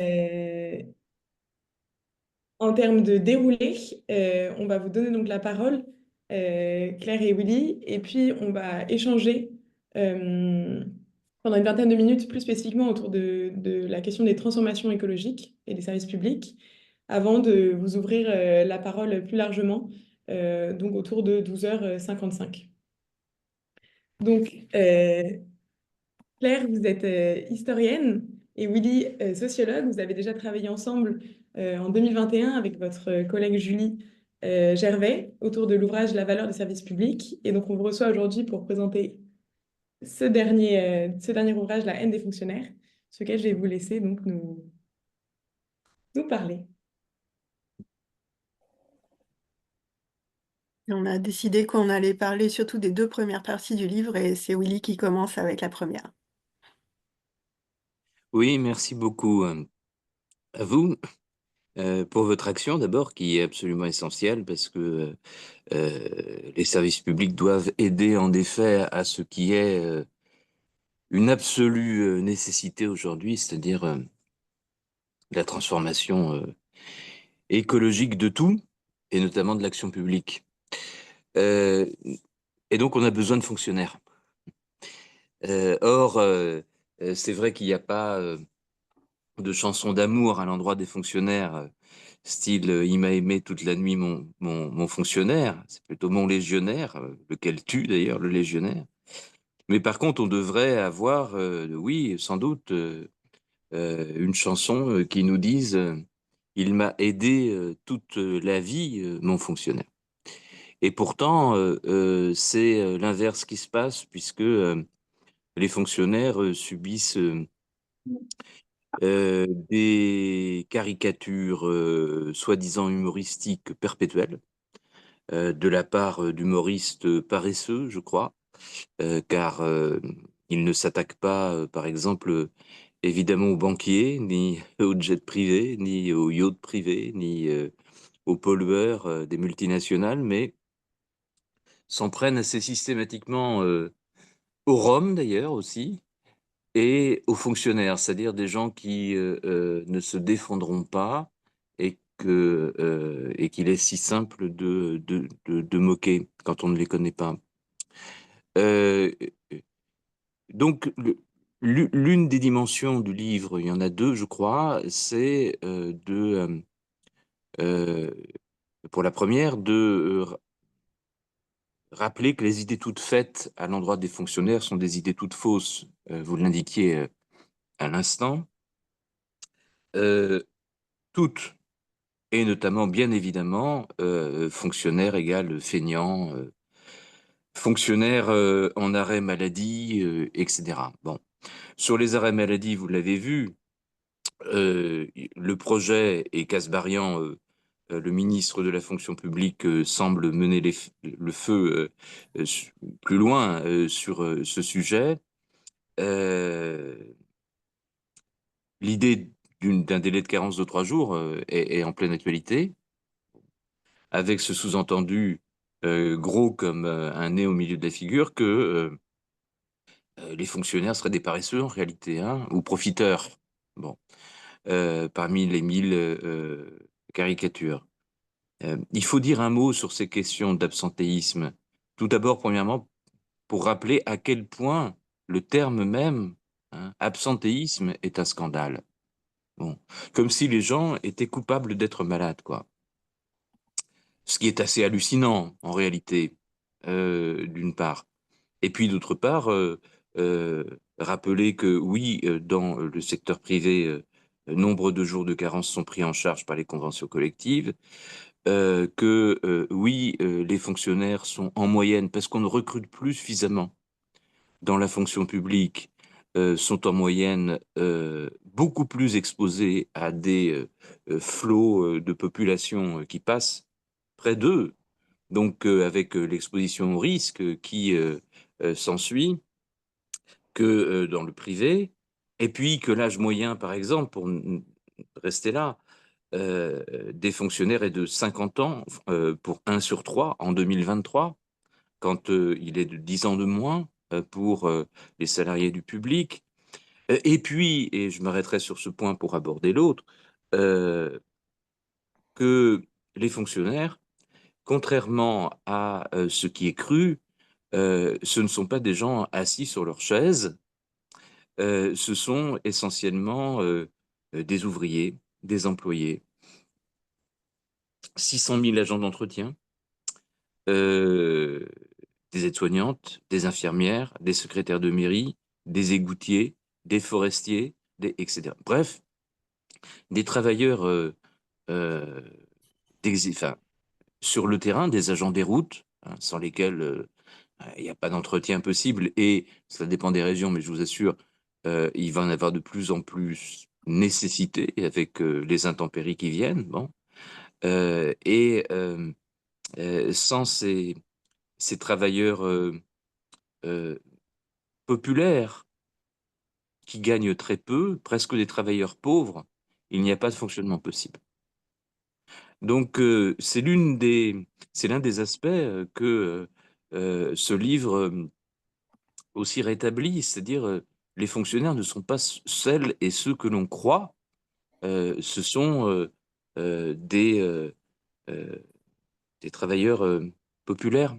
Euh, En termes de déroulé, on va vous donner donc la parole, Claire et Willy, et puis on va échanger euh, pendant une vingtaine de minutes, plus spécifiquement autour de la question des transformations écologiques et des services publics, avant de vous ouvrir la parole plus largement, donc autour de 12h55. Donc, Claire, vous êtes historienne et Willy, sociologue. Vous avez déjà travaillé ensemble en 2021 avec votre collègue Julie Gervais autour de l'ouvrage La valeur des services publics. Et donc, on vous reçoit aujourd'hui pour présenter ce dernier ouvrage, La haine des fonctionnaires, sur lequel je vais vous laisser donc nous parler. On a décidé qu'on allait parler surtout des deux premières parties du livre et c'est Willy qui commence avec la première. Oui, merci beaucoup à vous pour votre action d'abord, qui est absolument essentielle parce que les services publics doivent aider en effet à ce qui est une absolue nécessité aujourd'hui, c'est-à-dire la transformation écologique de tout, et notamment de l'action publique. Euh, et donc on a besoin de fonctionnaires. Or, c'est vrai qu'il n'y a pas de chansons d'amour à l'endroit des fonctionnaires, style il m'a aimé toute la nuit mon fonctionnaire, c'est plutôt mon légionnaire, lequel tue d'ailleurs le légionnaire. Mais par contre, on devrait avoir, oui, sans doute, une chanson qui nous dise il m'a aidé toute la vie, mon fonctionnaire. Et pourtant, c'est l'inverse qui se passe, puisque les fonctionnaires subissent des caricatures soi-disant humoristiques perpétuelles de la part d'humoristes paresseux, je crois, car ils ne s'attaquent pas, par exemple, évidemment aux banquiers, ni aux jets privés, ni aux yachts privés, ni aux pollueurs des multinationales, mais s'en prennent assez systématiquement aux Roms d'ailleurs aussi, et aux fonctionnaires, c'est-à-dire des gens qui ne se défendront pas et qu'il est si simple de moquer quand on ne les connaît pas. Euh, donc, l'une des dimensions du livre, il y en a deux, je crois, c'est euh, pour la première, de rappeler que les idées toutes faites à l'endroit des fonctionnaires sont des idées toutes fausses. Vous l'indiquiez à l'instant. Toutes, et notamment, bien évidemment, fonctionnaire égale feignant, fonctionnaire en arrêt maladie, etc. Bon. Sur les arrêts maladie, vous l'avez vu, le projet et Kasbarian, le ministre de la fonction publique, semble mener le feu plus loin sur ce sujet. Euh, L'idée d'un délai de carence de 3 jours est en pleine actualité, avec ce sous-entendu gros comme un nez au milieu de la figure que les fonctionnaires seraient des paresseux en réalité, hein, ou profiteurs. Bon, parmi les 1000 caricatures. Il faut dire un mot sur ces questions d'absentéisme. Tout d'abord, premièrement, pour rappeler à quel point le terme même, hein, absentéisme, est un scandale. Bon, comme si les gens étaient coupables d'être malades, quoi. Ce qui est assez hallucinant en réalité, d'une part. Et puis d'autre part, euh, rappeler que oui, dans le secteur privé, nombre de jours de carence sont pris en charge par les conventions collectives, que oui, les fonctionnaires sont en moyenne, parce qu'on ne recrute plus suffisamment dans la fonction publique, sont en moyenne beaucoup plus exposés à des flots de population qui passent près d'eux, donc avec l'exposition au risque qui s'ensuit, que dans le privé, et puis que l'âge moyen, par exemple, pour rester là, des fonctionnaires est de 50 ans pour 1 sur 3 en 2023, quand il est de 10 ans de moins pour les salariés du public. Et puis, et je m'arrêterai sur ce point pour aborder l'autre, que les fonctionnaires, contrairement à ce qui est cru, ce ne sont pas des gens assis sur leur chaise, ce sont essentiellement des ouvriers, des employés, 600 000 agents d'entretien, euh, des aides-soignantes, des infirmières, des secrétaires de mairie, des égoutiers, des forestiers, etc. Bref, des travailleurs euh, enfin, sur le terrain, des agents des routes, hein, sans lesquels il n'y a pas d'entretien possible, et ça dépend des régions, mais je vous assure, il va en avoir de plus en plus nécessité avec les intempéries qui viennent. Bon. Et sans ces travailleurs euh, populaires qui gagnent très peu, presque des travailleurs pauvres, il n'y a pas de fonctionnement possible. Donc, c'est l'un des aspects que ce livre aussi rétablit, c'est-à-dire les fonctionnaires ne sont pas celles et ceux que l'on croit, ce sont euh, des, euh, euh, des travailleurs populaires.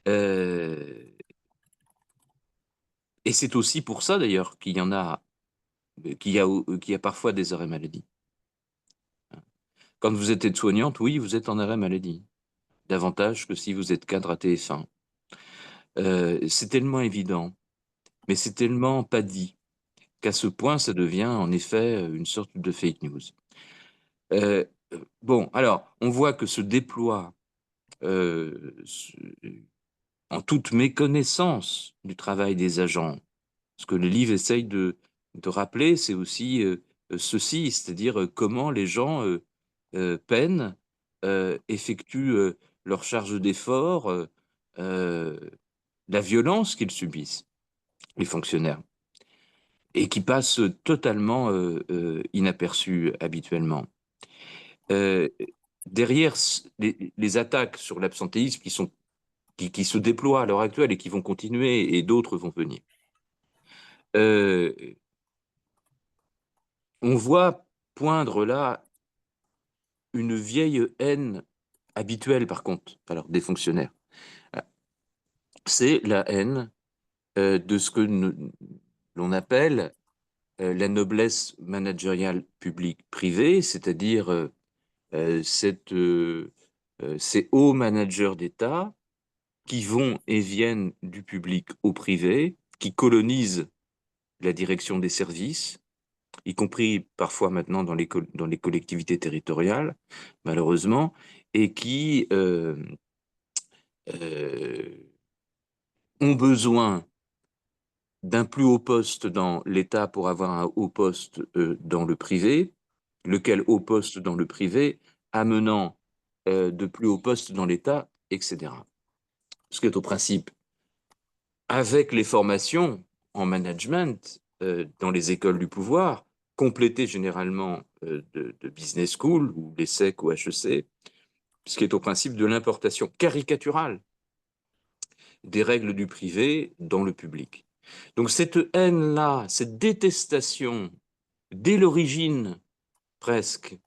Euh, et c'est aussi pour ça d'ailleurs qu'il y a parfois des arrêts maladie. Quand vous êtes aide-soignante, oui, vous êtes en arrêt maladie, davantage que si vous êtes cadre à TF1. C'est tellement évident, mais c'est tellement pas dit qu'à ce point, ça devient en effet une sorte de fake news. Euh, bon, alors, on voit que se déploie euh, ce- en toute méconnaissance du travail des agents. Ce que le livre essaye de rappeler, c'est aussi ceci, c'est-à-dire comment les gens peinent, effectuent leur charge d'effort, euh, la violence qu'ils subissent, les fonctionnaires, et qui passent totalement inaperçus habituellement. Euh, Derrière les attaques sur l'absentéisme qui se déploient à l'heure actuelle et qui vont continuer, et d'autres vont venir, euh, on voit poindre là une vieille haine habituelle, par contre, alors des fonctionnaires. C'est la haine de ce que l'on appelle la noblesse managériale publique-privée, c'est-à-dire ces hauts managers d'État qui vont et viennent du public au privé, qui colonisent la direction des services, y compris parfois maintenant dans les collectivités territoriales, malheureusement, et qui euh, ont besoin d'un plus haut poste dans l'État pour avoir un haut poste dans le privé, lequel haut poste dans le privé amenant de plus hauts postes dans l'État, etc. Ce qui est au principe, avec les formations en management dans les écoles du pouvoir, complétées généralement de business school ou l'ESSEC ou HEC, ce qui est au principe de l'importation caricaturale des règles du privé dans le public. Donc cette haine-là, cette détestation, dès l'origine presque,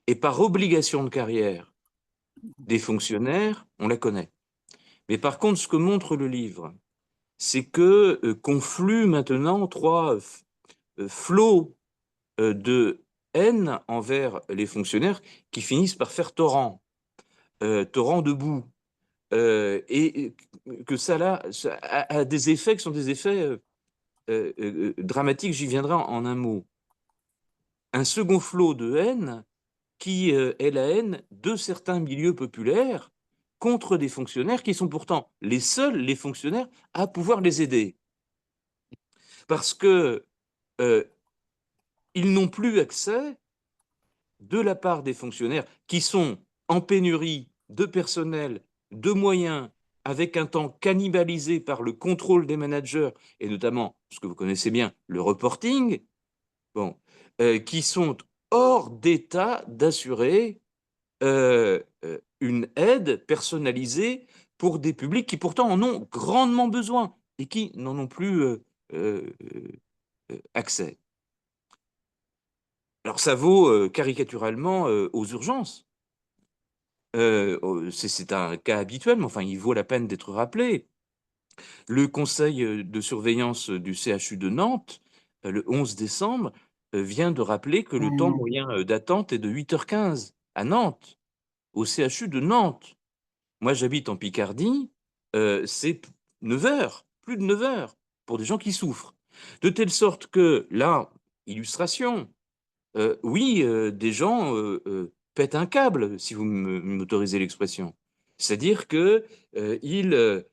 et par obligation de carrière des fonctionnaires, on la connaît. Mais par contre, ce que montre le livre, c'est que confluent maintenant trois flots de haine envers les fonctionnaires qui finissent par faire torrent de boue. Et que ça a des effets qui sont des effets dramatique, j'y viendrai en un mot. Un second flot de haine qui est la haine de certains milieux populaires contre des fonctionnaires qui sont pourtant les seuls, les fonctionnaires, à pouvoir les aider. Parce que ils n'ont plus accès, de la part des fonctionnaires qui sont en pénurie de personnel, de moyens, avec un temps cannibalisé par le contrôle des managers, et notamment, ce que vous connaissez bien, le reporting, bon, qui sont hors d'état d'assurer une aide personnalisée pour des publics qui pourtant en ont grandement besoin et qui n'en ont plus accès. Alors ça vaut caricaturalement aux urgences. C'est un cas habituel, mais enfin, il vaut la peine d'être rappelé. Le conseil de surveillance du CHU de Nantes, le 11 décembre, vient de rappeler que le temps moyen d'attente est de 8h15 à Nantes, au CHU de Nantes. Moi, j'habite en Picardie, c'est 9 heures, plus de 9 heures, pour des gens qui souffrent. De telle sorte que, là, illustration, oui, des gens pètent un câble, si vous m'autorisez l'expression. C'est-à-dire que ils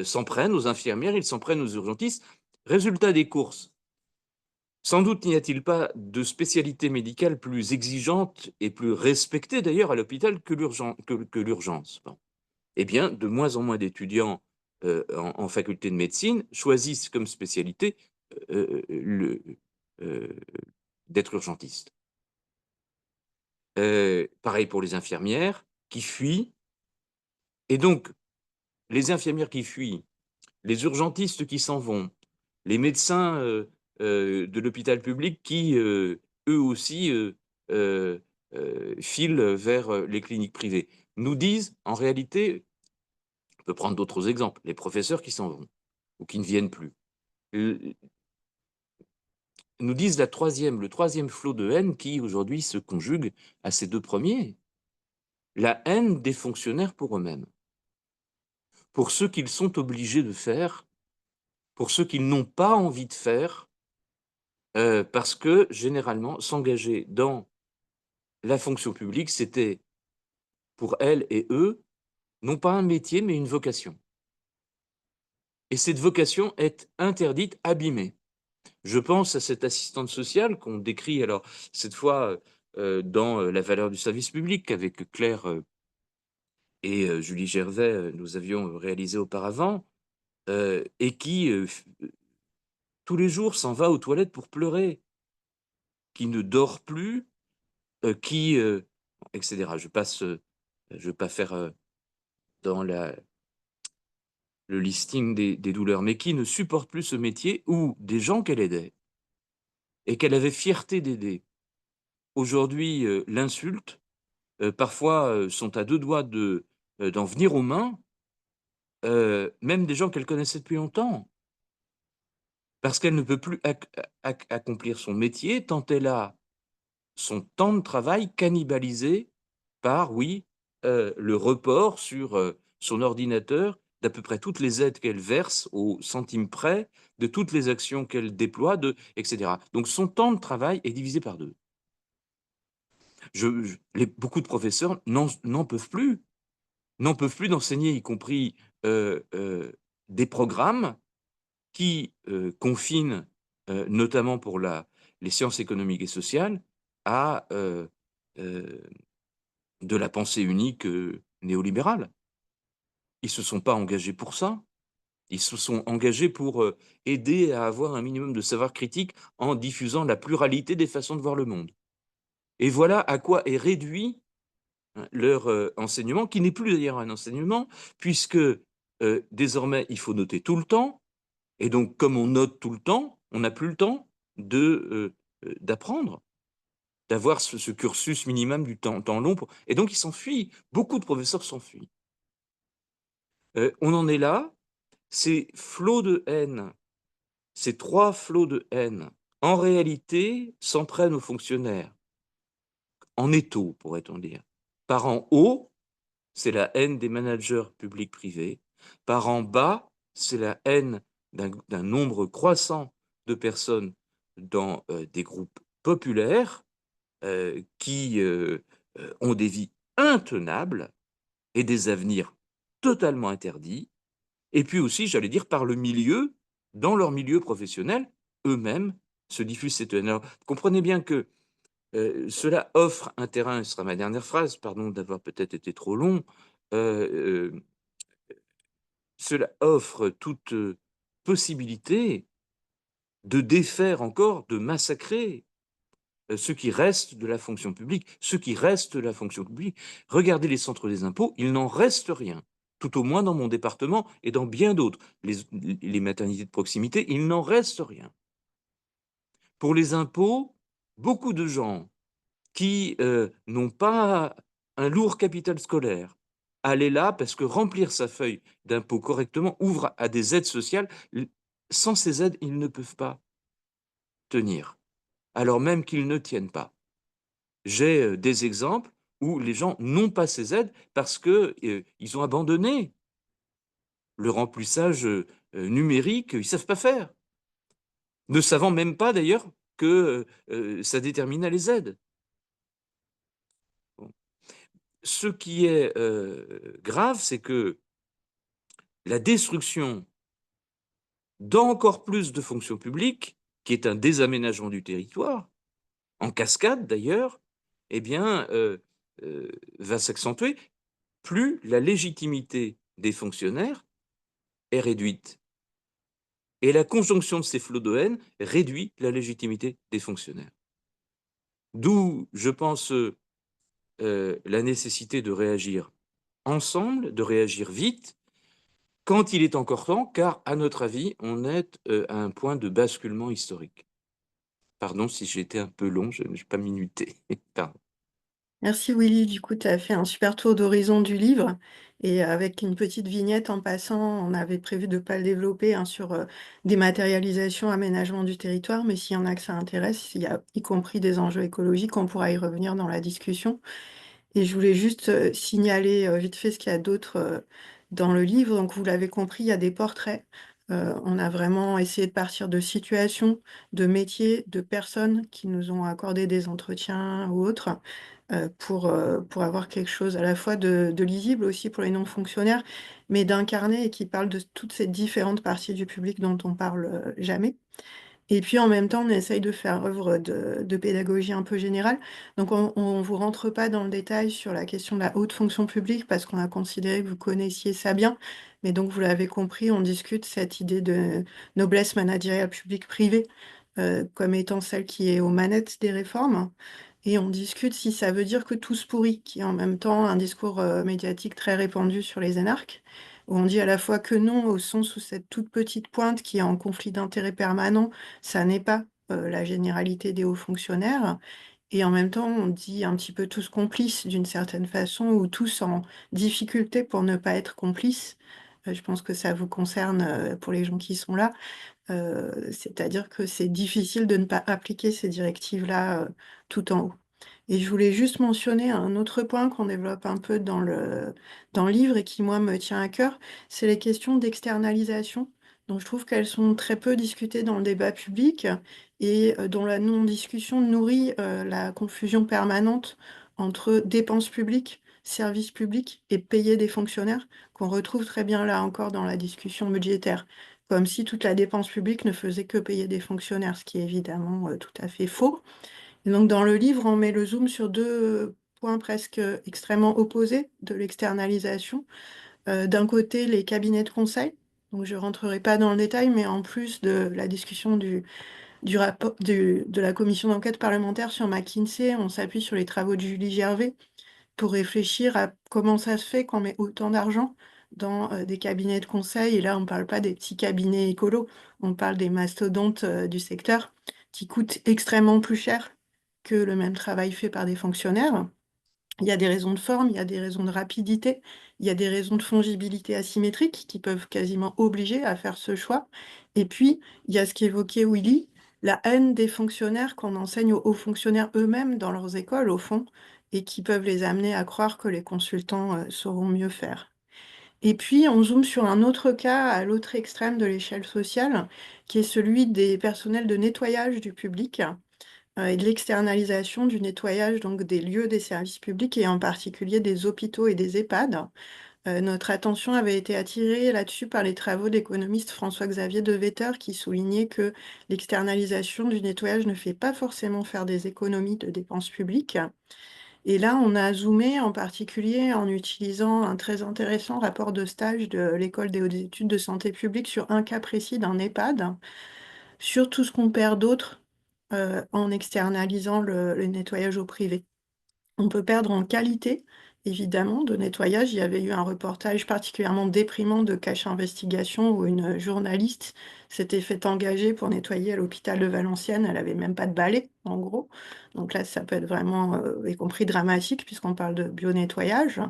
s'en prennent aux infirmières, ils s'en prennent aux urgentistes. Résultat des courses, sans doute n'y a-t-il pas de spécialité médicale plus exigeante et plus respectée d'ailleurs à l'hôpital que l'urgence. Bon. Eh bien, de moins en moins d'étudiants en faculté de médecine choisissent comme spécialité euh, d'être urgentiste. Pareil pour les infirmières qui fuient. Et donc, les infirmières qui fuient, les urgentistes qui s'en vont, les médecins de l'hôpital public qui, eux aussi, filent vers les cliniques privées, nous disent, en réalité, on peut prendre d'autres exemples, les professeurs qui s'en vont ou qui ne viennent plus, nous disent le troisième flot de haine qui, aujourd'hui, se conjugue à ces deux premiers. La haine des fonctionnaires pour eux-mêmes, pour ceux qu'ils sont obligés de faire, pour ceux qu'ils n'ont pas envie de faire, parce que généralement, s'engager dans la fonction publique, c'était pour elles et eux, non pas un métier, mais une vocation. Et cette vocation est interdite, abîmée. Je pense à cette assistante sociale qu'on décrit, alors cette fois dans La valeur du service public, avec Claire et Julie Gervais, nous avions réalisé auparavant, et qui tous les jours s'en va aux toilettes pour pleurer, qui ne dort plus, etc. Je ne veux pas faire dans le listing des douleurs, mais qui ne supporte plus ce métier, ou des gens qu'elle aidait et qu'elle avait fierté d'aider. Aujourd'hui, l'insultent, parfois sont à deux doigts d'en venir aux mains, même des gens qu'elle connaissait depuis longtemps, parce qu'elle ne peut plus accomplir son métier tant elle a son temps de travail cannibalisé par, oui, le report sur son ordinateur d'à peu près toutes les aides qu'elle verse au centime près, de toutes les actions qu'elle déploie, etc. Donc son temps de travail est divisé par deux. Beaucoup de professeurs n'en peuvent plus, d'enseigner, y compris des programmes qui confinent, notamment pour les sciences économiques et sociales, à de la pensée unique néolibérale. Ils ne se sont pas engagés pour ça. Ils se sont engagés pour aider à avoir un minimum de savoir critique en diffusant la pluralité des façons de voir le monde. Et voilà à quoi est réduit leur enseignement, qui n'est plus d'ailleurs un enseignement, puisque désormais il faut noter tout le temps, et donc comme on note tout le temps, on n'a plus le temps d'apprendre, d'avoir ce cursus minimum du temps long. Et donc ils s'enfuient, beaucoup de professeurs s'enfuient. On en est là, ces flots de haine, ces trois flots de haine, en réalité, s'en prennent aux fonctionnaires, en étau, pourrait-on dire. Par en haut, c'est la haine des managers publics-privés. Par en bas, c'est la haine d'un nombre croissant de personnes dans des groupes populaires qui ont des vies intenables et des avenirs totalement interdits. Et puis aussi, j'allais dire, par le milieu, dans leur milieu professionnel, eux-mêmes se diffusent cette haine. Alors, comprenez bien que cela offre un terrain, ce sera ma dernière phrase, pardon d'avoir peut-être été trop long, euh, euh, cela offre toute possibilité de défaire encore, de massacrer ceux qui restent de la fonction publique, ceux qui restent de la fonction publique. Regardez les centres des impôts, il n'en reste rien. Tout au moins dans mon département et dans bien d'autres. Les maternités de proximité, il n'en reste rien. Pour les impôts, beaucoup de gens qui n'ont pas un lourd capital scolaire, aller là parce que remplir sa feuille d'impôt correctement ouvre à des aides sociales. Sans ces aides, ils ne peuvent pas tenir, alors même qu'ils ne tiennent pas. J'ai des exemples où les gens n'ont pas ces aides parce que ils ont abandonné le remplissage numérique, ils savent pas faire, ne savant même pas d'ailleurs que ça déterminait les aides. Bon. Ce qui est grave, c'est que la destruction d'encore plus de fonctions publiques, qui est un désaménagement du territoire, en cascade d'ailleurs, eh bien, va s'accentuer. Plus la légitimité des fonctionnaires est réduite. Et la conjonction de ces flots de haine réduit la légitimité des fonctionnaires. D'où, je pense, la nécessité de réagir ensemble, de réagir vite, quand il est encore temps, car, à notre avis, on est à un point de basculement historique. Pardon si j'ai été un peu long, je n'ai pas minuté. Pardon. Merci Willy, du coup tu as fait un super tour d'horizon du livre et avec une petite vignette en passant, on avait prévu de ne pas le développer hein, sur dématérialisation, aménagement du territoire, mais s'il y en a que ça intéresse, il y a y compris des enjeux écologiques, on pourra y revenir dans la discussion. Et je voulais juste signaler vite fait ce qu'il y a d'autre dans le livre. Donc, vous l'avez compris, il y a des portraits. On a vraiment essayé de partir de situations, de métiers, de personnes qui nous ont accordé des entretiens ou autres pour avoir quelque chose à la fois de lisible aussi pour les non-fonctionnaires, mais d'incarné et qui parle de toutes ces différentes parties du public dont on parle jamais. Et puis en même temps, on essaye de faire œuvre de pédagogie un peu générale. Donc on ne vous rentre pas dans le détail sur la question de la haute fonction publique parce qu'on a considéré que vous connaissiez ça bien. Mais donc vous l'avez compris, on discute cette idée de noblesse managériale publique-privée comme étant celle qui est aux manettes des réformes. Et on discute si ça veut dire que tout se pourrit, qui est en même temps un discours médiatique très répandu sur les énarques, où on dit à la fois que non, au sens où cette toute petite pointe qui est en conflit d'intérêts permanent, ça n'est pas la généralité des hauts fonctionnaires. Et en même temps, on dit un petit peu tous complices d'une certaine façon, ou tous en difficulté pour ne pas être complices. Je pense que ça vous concerne pour les gens qui sont là. C'est-à-dire que c'est difficile de ne pas appliquer ces directives-là tout en haut. Et je voulais juste mentionner un autre point qu'on développe un peu dans le livre et qui, moi, me tient à cœur, c'est les questions d'externalisation. Donc, je trouve qu'elles sont très peu discutées dans le débat public et dont la non-discussion nourrit la confusion permanente entre dépenses publiques, services publics et payer des fonctionnaires, qu'on retrouve très bien là encore dans la discussion budgétaire, comme si toute la dépense publique ne faisait que payer des fonctionnaires, ce qui est évidemment tout à fait faux. Et donc dans le livre, on met le zoom sur deux points presque extrêmement opposés de l'externalisation. D'un côté, les cabinets de conseil. Donc je ne rentrerai pas dans le détail, mais en plus de la discussion du rapport de la commission d'enquête parlementaire sur McKinsey, on s'appuie sur les travaux de Julie Gervais pour réfléchir à comment ça se fait qu'on met autant d'argent dans des cabinets de conseil. Et là, on ne parle pas des petits cabinets écolos, on parle des mastodontes du secteur qui coûtent extrêmement plus cher que le même travail fait par des fonctionnaires. Il y a des raisons de forme, il y a des raisons de rapidité, il y a des raisons de fongibilité asymétrique qui peuvent quasiment obliger à faire ce choix. Et puis, il y a ce qu'évoquait Willy, la haine des fonctionnaires qu'on enseigne aux hauts fonctionnaires eux-mêmes dans leurs écoles, au fond, et qui peuvent les amener à croire que les consultants sauront mieux faire. Et puis, on zoome sur un autre cas à l'autre extrême de l'échelle sociale, qui est celui des personnels de nettoyage du public et de l'externalisation du nettoyage donc des lieux des services publics et en particulier des hôpitaux et des EHPAD. Notre attention avait été attirée là-dessus par les travaux d'économiste François-Xavier Devetter qui soulignait que l'externalisation du nettoyage ne fait pas forcément faire des économies de dépenses publiques. Et là, on a zoomé en particulier en utilisant un très intéressant rapport de stage de l'École des hautes études de santé publique sur un cas précis d'un EHPAD, sur tout ce qu'on perd d'autre en externalisant le nettoyage au privé. On peut perdre en qualité évidemment, de nettoyage. Il y avait eu un reportage particulièrement déprimant de Cache Investigation où une journaliste s'était fait engager pour nettoyer à l'hôpital de Valenciennes. Elle avait même pas de balai, en gros. Donc là, ça peut être vraiment, y compris dramatique, puisqu'on parle de bio-nettoyage.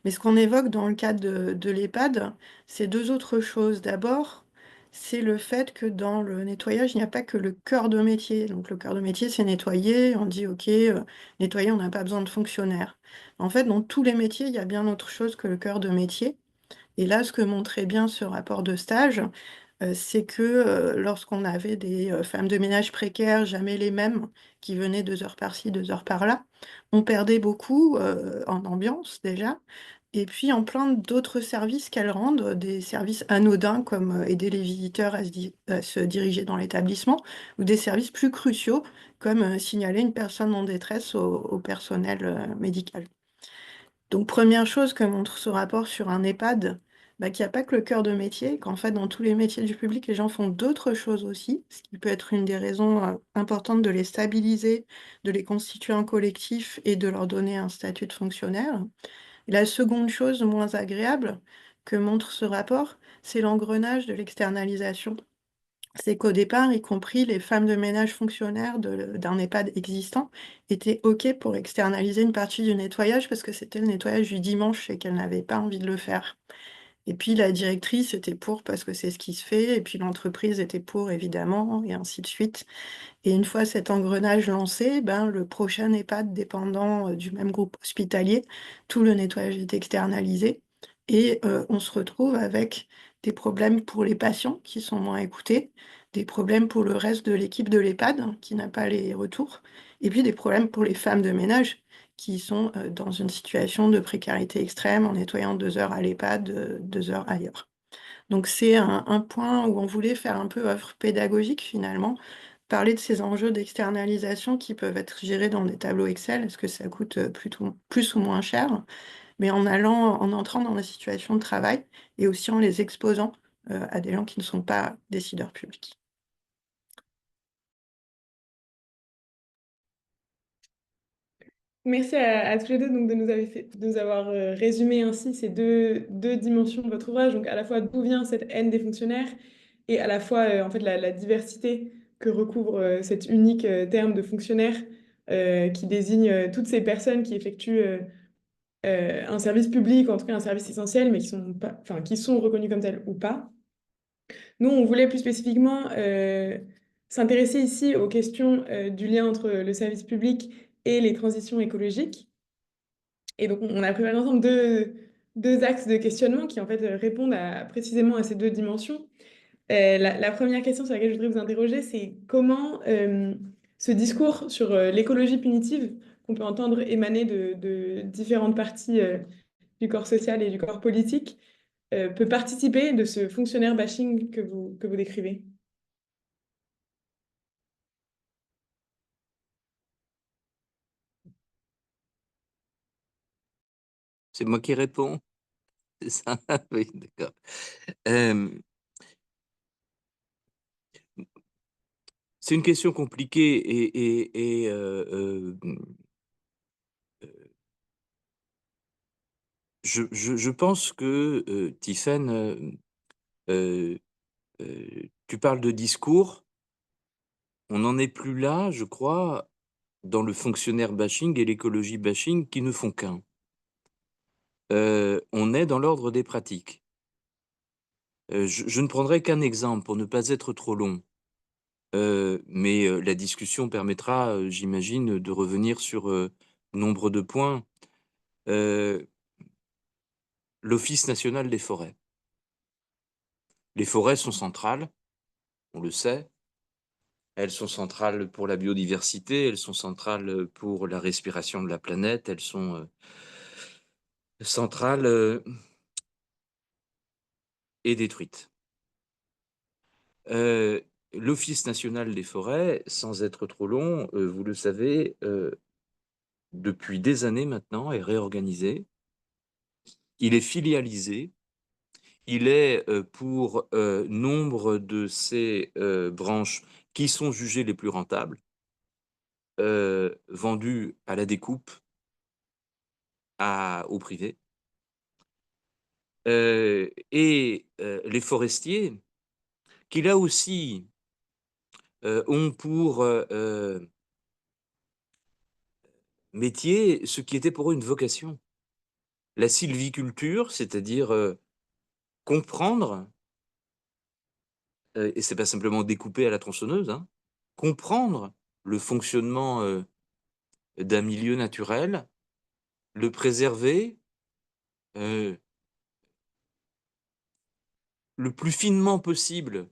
Mais ce qu'on évoque dans le cadre de l'EHPAD, c'est deux autres choses. D'abord, c'est le fait que dans le nettoyage, il n'y a pas que le cœur de métier. Donc le cœur de métier, c'est nettoyer. On dit, OK, nettoyer, on n'a pas besoin de fonctionnaires. En fait, dans tous les métiers, il y a bien autre chose que le cœur de métier. Et là, ce que montrait bien ce rapport de stage, c'est que, lorsqu'on avait des, femmes de ménage précaires, jamais les mêmes, qui venaient 2 heures par-ci, 2 heures par-là, on perdait beaucoup, en ambiance déjà et puis en plein d'autres services qu'elles rendent, des services anodins comme, aider les visiteurs à se diriger dans l'établissement ou des services plus cruciaux comme, signaler une personne en détresse au personnel, médical. Donc première chose que montre ce rapport sur un EHPAD, bah, qu'il y a pas que le cœur de métier, qu'en fait dans tous les métiers du public, les gens font d'autres choses aussi, ce qui peut être une des raisons, importantes de les stabiliser, de les constituer en collectif et de leur donner un statut de fonctionnaire. Et la seconde chose moins agréable que montre ce rapport, c'est l'engrenage de l'externalisation. C'est qu'au départ, y compris les femmes de ménage fonctionnaires d'un EHPAD existant étaient OK pour externaliser une partie du nettoyage parce que c'était le nettoyage du dimanche et qu'elles n'avaient pas envie de le faire. Et puis la directrice était pour parce que c'est ce qui se fait et puis l'entreprise était pour évidemment et ainsi de suite. Et une fois cet engrenage lancé, ben, le prochain EHPAD dépendant, du même groupe hospitalier, tout le nettoyage est externalisé et on se retrouve avec des problèmes pour les patients qui sont moins écoutés, des problèmes pour le reste de l'équipe de l'EHPAD qui n'a pas les retours et puis des problèmes pour les femmes de ménage qui sont, dans une situation de précarité extrême en nettoyant 2 heures à l'EHPAD, 2 heures ailleurs. Donc c'est un point où on voulait faire un peu œuvre pédagogique finalement, parler de ces enjeux d'externalisation qui peuvent être gérés dans des tableaux Excel. Est-ce que ça coûte, plutôt plus ou moins cher? Mais en entrant dans la situation de travail et aussi en les exposant, à des gens qui ne sont pas décideurs publics. Merci à tous les deux donc, de nous avoir résumé ainsi ces deux dimensions de votre ouvrage, donc à la fois d'où vient cette haine des fonctionnaires et à la fois en fait, la diversité que recouvre cet unique terme de fonctionnaire qui désigne toutes ces personnes qui effectuent un service public, en tout cas un service essentiel, mais qui sont pas, enfin, qui sont reconnus comme tels ou pas. Nous, on voulait plus spécifiquement s'intéresser ici aux questions du lien entre le service public et les transitions écologiques. Et donc, on a préparé ensemble deux axes de questionnement qui, en fait, répondent précisément à ces deux dimensions. La première question sur laquelle je voudrais vous interroger, c'est comment ce discours sur l'écologie punitive qu'on peut entendre émaner de différentes parties du corps social et du corps politique peut participer de ce fonctionnaire bashing que vous décrivez. C'est moi qui réponds, c'est ça? Oui, d'accord. Euh, c'est une question compliquée je pense que, Tiphaine, euh, tu parles de discours, on n'en est plus là, je crois, dans le fonctionnaire bashing et l'écologie bashing qui ne font qu'un. On est dans l'ordre des pratiques. Je ne prendrai qu'un exemple pour ne pas être trop long, mais la discussion permettra, j'imagine, de revenir sur nombre de points. Euh, L'Office national des forêts. Les forêts sont centrales, on le sait. Elles sont centrales pour la biodiversité, elles sont centrales pour la respiration de la planète, elles sont centrales et détruites. Euh, L'Office national des forêts, sans être trop long, vous le savez, depuis des années maintenant, est réorganisé. Il est filialisé. Il est, pour nombre de ces branches qui sont jugées les plus rentables, vendu à la découpe au privé. Les forestiers, qui là aussi ont pour métier ce qui était pour eux une vocation. La sylviculture, c'est-à-dire comprendre, et c'est pas simplement découper à la tronçonneuse, hein, comprendre le fonctionnement d'un milieu naturel, le préserver le plus finement possible,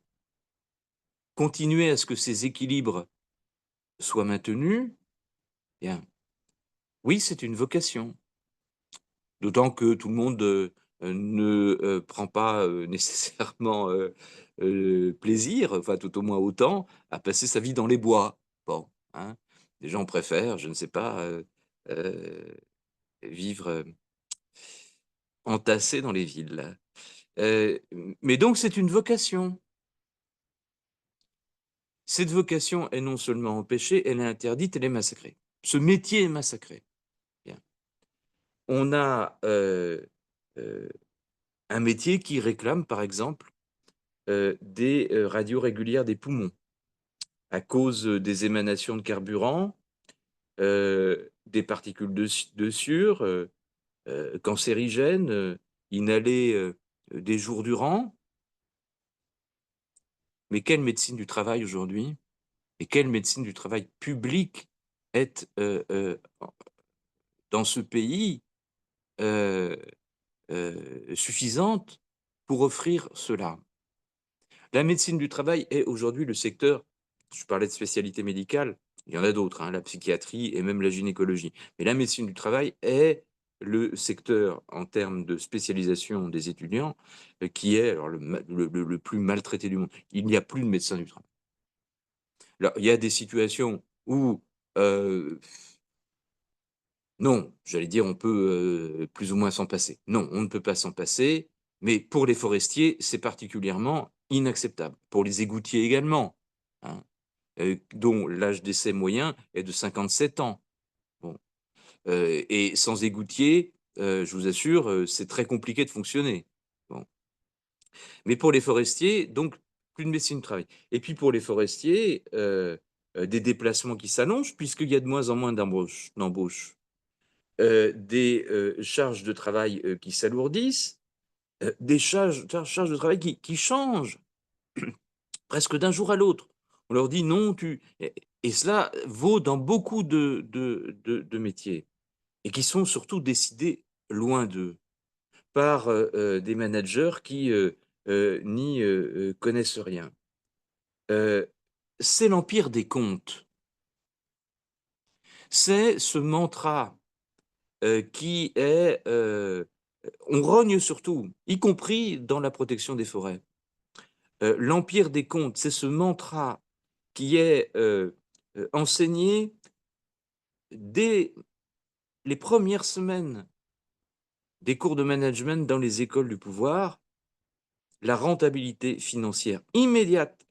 continuer à ce que ces équilibres soient maintenus, bien, oui, c'est une vocation. D'autant que tout le monde ne prend pas nécessairement plaisir, enfin tout au moins autant, à passer sa vie dans les bois. Bon, hein, les gens préfèrent, je ne sais pas, euh, vivre entassés dans les villes. Euh, mais donc c'est une vocation. Cette vocation est non seulement empêchée, elle est interdite, elle est massacrée. Ce métier est massacré. Bien. On a un métier qui réclame, par exemple, des radios régulières des poumons à cause des émanations de carburant, des particules de suure, cancérigènes, inhalées des jours durant. Mais quelle médecine du travail aujourd'hui et quelle médecine du travail publique est dans ce pays suffisante pour offrir cela? La médecine du travail est aujourd'hui le secteur, je parlais de spécialité médicale, il y en a d'autres, hein, la psychiatrie et même la gynécologie. Mais la médecine du travail est le secteur, en termes de spécialisation des étudiants, qui est alors, le plus maltraité du monde. Il n'y a plus de médecin du travail. Alors, il y a des situations où, non, j'allais dire, on peut plus ou moins s'en passer. Non, on ne peut pas s'en passer, mais pour les forestiers, c'est particulièrement inacceptable. Pour les égoutiers également, hein, dont l'âge d'essai moyen est de 57 ans. Bon. Et sans égoutier, je vous assure, c'est très compliqué de fonctionner. Bon. Mais pour les forestiers, donc, plus de médecine du travail. Et puis pour les forestiers, des déplacements qui s'allongent, puisqu'il y a de moins en moins d'embauches. Des charges de travail qui s'alourdissent, des charges de travail qui changent presque d'un jour à l'autre. On leur dit non, et cela vaut dans beaucoup de métiers, et qui sont surtout décidés loin d'eux, par des managers qui n'y connaissent rien. C'est l'empire des comptes. C'est ce mantra qui est on rogne surtout, y compris dans la protection des forêts. L'empire des comptes, c'est ce mantra qui est enseigné dès les premières semaines des cours de management dans les écoles du pouvoir. La rentabilité financière immédiate,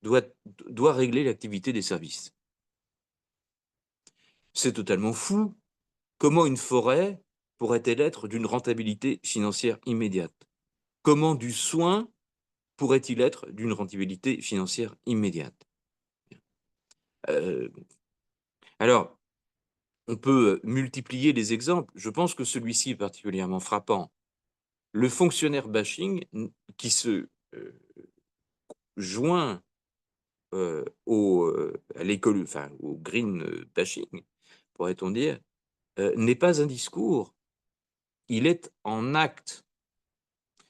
doit, doit régler l'activité des services. C'est totalement fou. Comment une forêt pourrait-elle être d'une rentabilité financière immédiate? Comment du soin pourrait-il être d'une rentabilité financière immédiate? Euh, alors, on peut multiplier les exemples. Je pense que celui-ci est particulièrement frappant. Le fonctionnaire bashing qui se joint à l'école, enfin, au green bashing, pourrait-on dire, n'est pas un discours, il est en acte.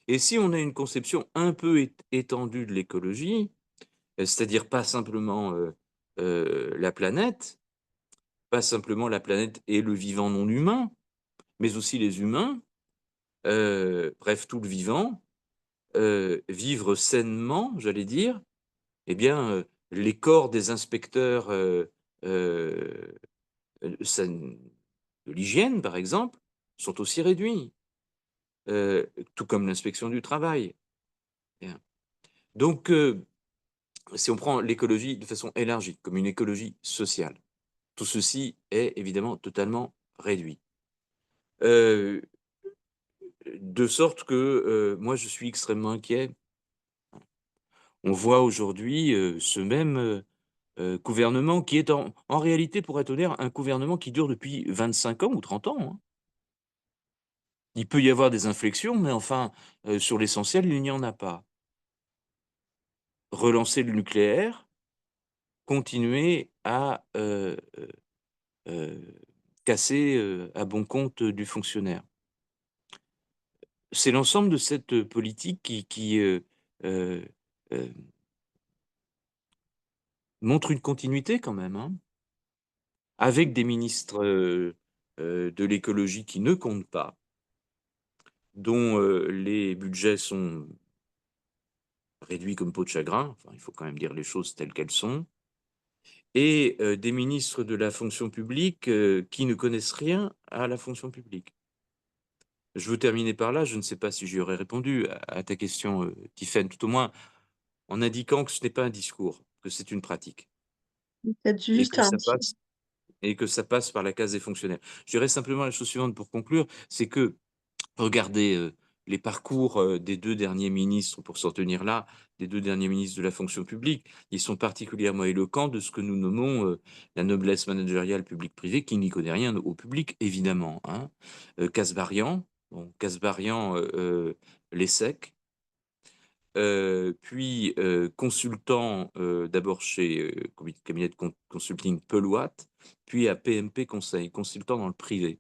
Et si on a une conception un peu étendue de l'écologie, c'est-à-dire pas simplement la planète, pas simplement la planète et le vivant non humain, mais aussi les humains, bref, tout le vivant, vivre sainement, j'allais dire, eh bien, les corps des inspecteurs euh, de l'hygiène, par exemple, sont aussi réduits, tout comme l'inspection du travail. Bien. Donc, si on prend l'écologie de façon élargie, comme une écologie sociale, Tout ceci est évidemment totalement réduit. De sorte que moi, je suis extrêmement inquiet. On voit aujourd'hui ce même gouvernement qui est en réalité, pour être honnête, un gouvernement qui dure depuis 25 ans ou 30 ans, hein. Il peut y avoir des inflexions, mais enfin, sur l'essentiel, il n'y en a pas. Relancer le nucléaire, continuer à casser à bon compte du fonctionnaire. C'est l'ensemble de cette politique qui heu heu, montre une continuité quand même, hein, avec des ministres de l'écologie qui ne comptent pas, dont les budgets sont réduits comme peau de chagrin, enfin, il faut quand même dire les choses telles qu'elles sont, et des ministres de la fonction publique qui ne connaissent rien à la fonction publique. Je veux terminer par là, je ne sais pas si j'y aurais répondu à ta question, Tiffaine, tout au moins en indiquant que ce n'est pas un discours, que c'est une pratique Peut-être et juste que un ça petit passe et que ça passe par la case des fonctionnaires. Je dirais simplement la chose suivante pour conclure, c'est que regardez, les parcours des 2 derniers ministres, pour s'en tenir là, des 2 derniers ministres de la fonction publique. Ils sont particulièrement éloquents de ce que nous nommons la noblesse managériale public-privé, qui n'y connaît rien au public, évidemment, hein. Kasbarian, bon, Kasbarian, l'ESSEC, puis consultant, d'abord chez cabinet de consulting Peloite, puis à PMP Conseil, consultant dans le privé.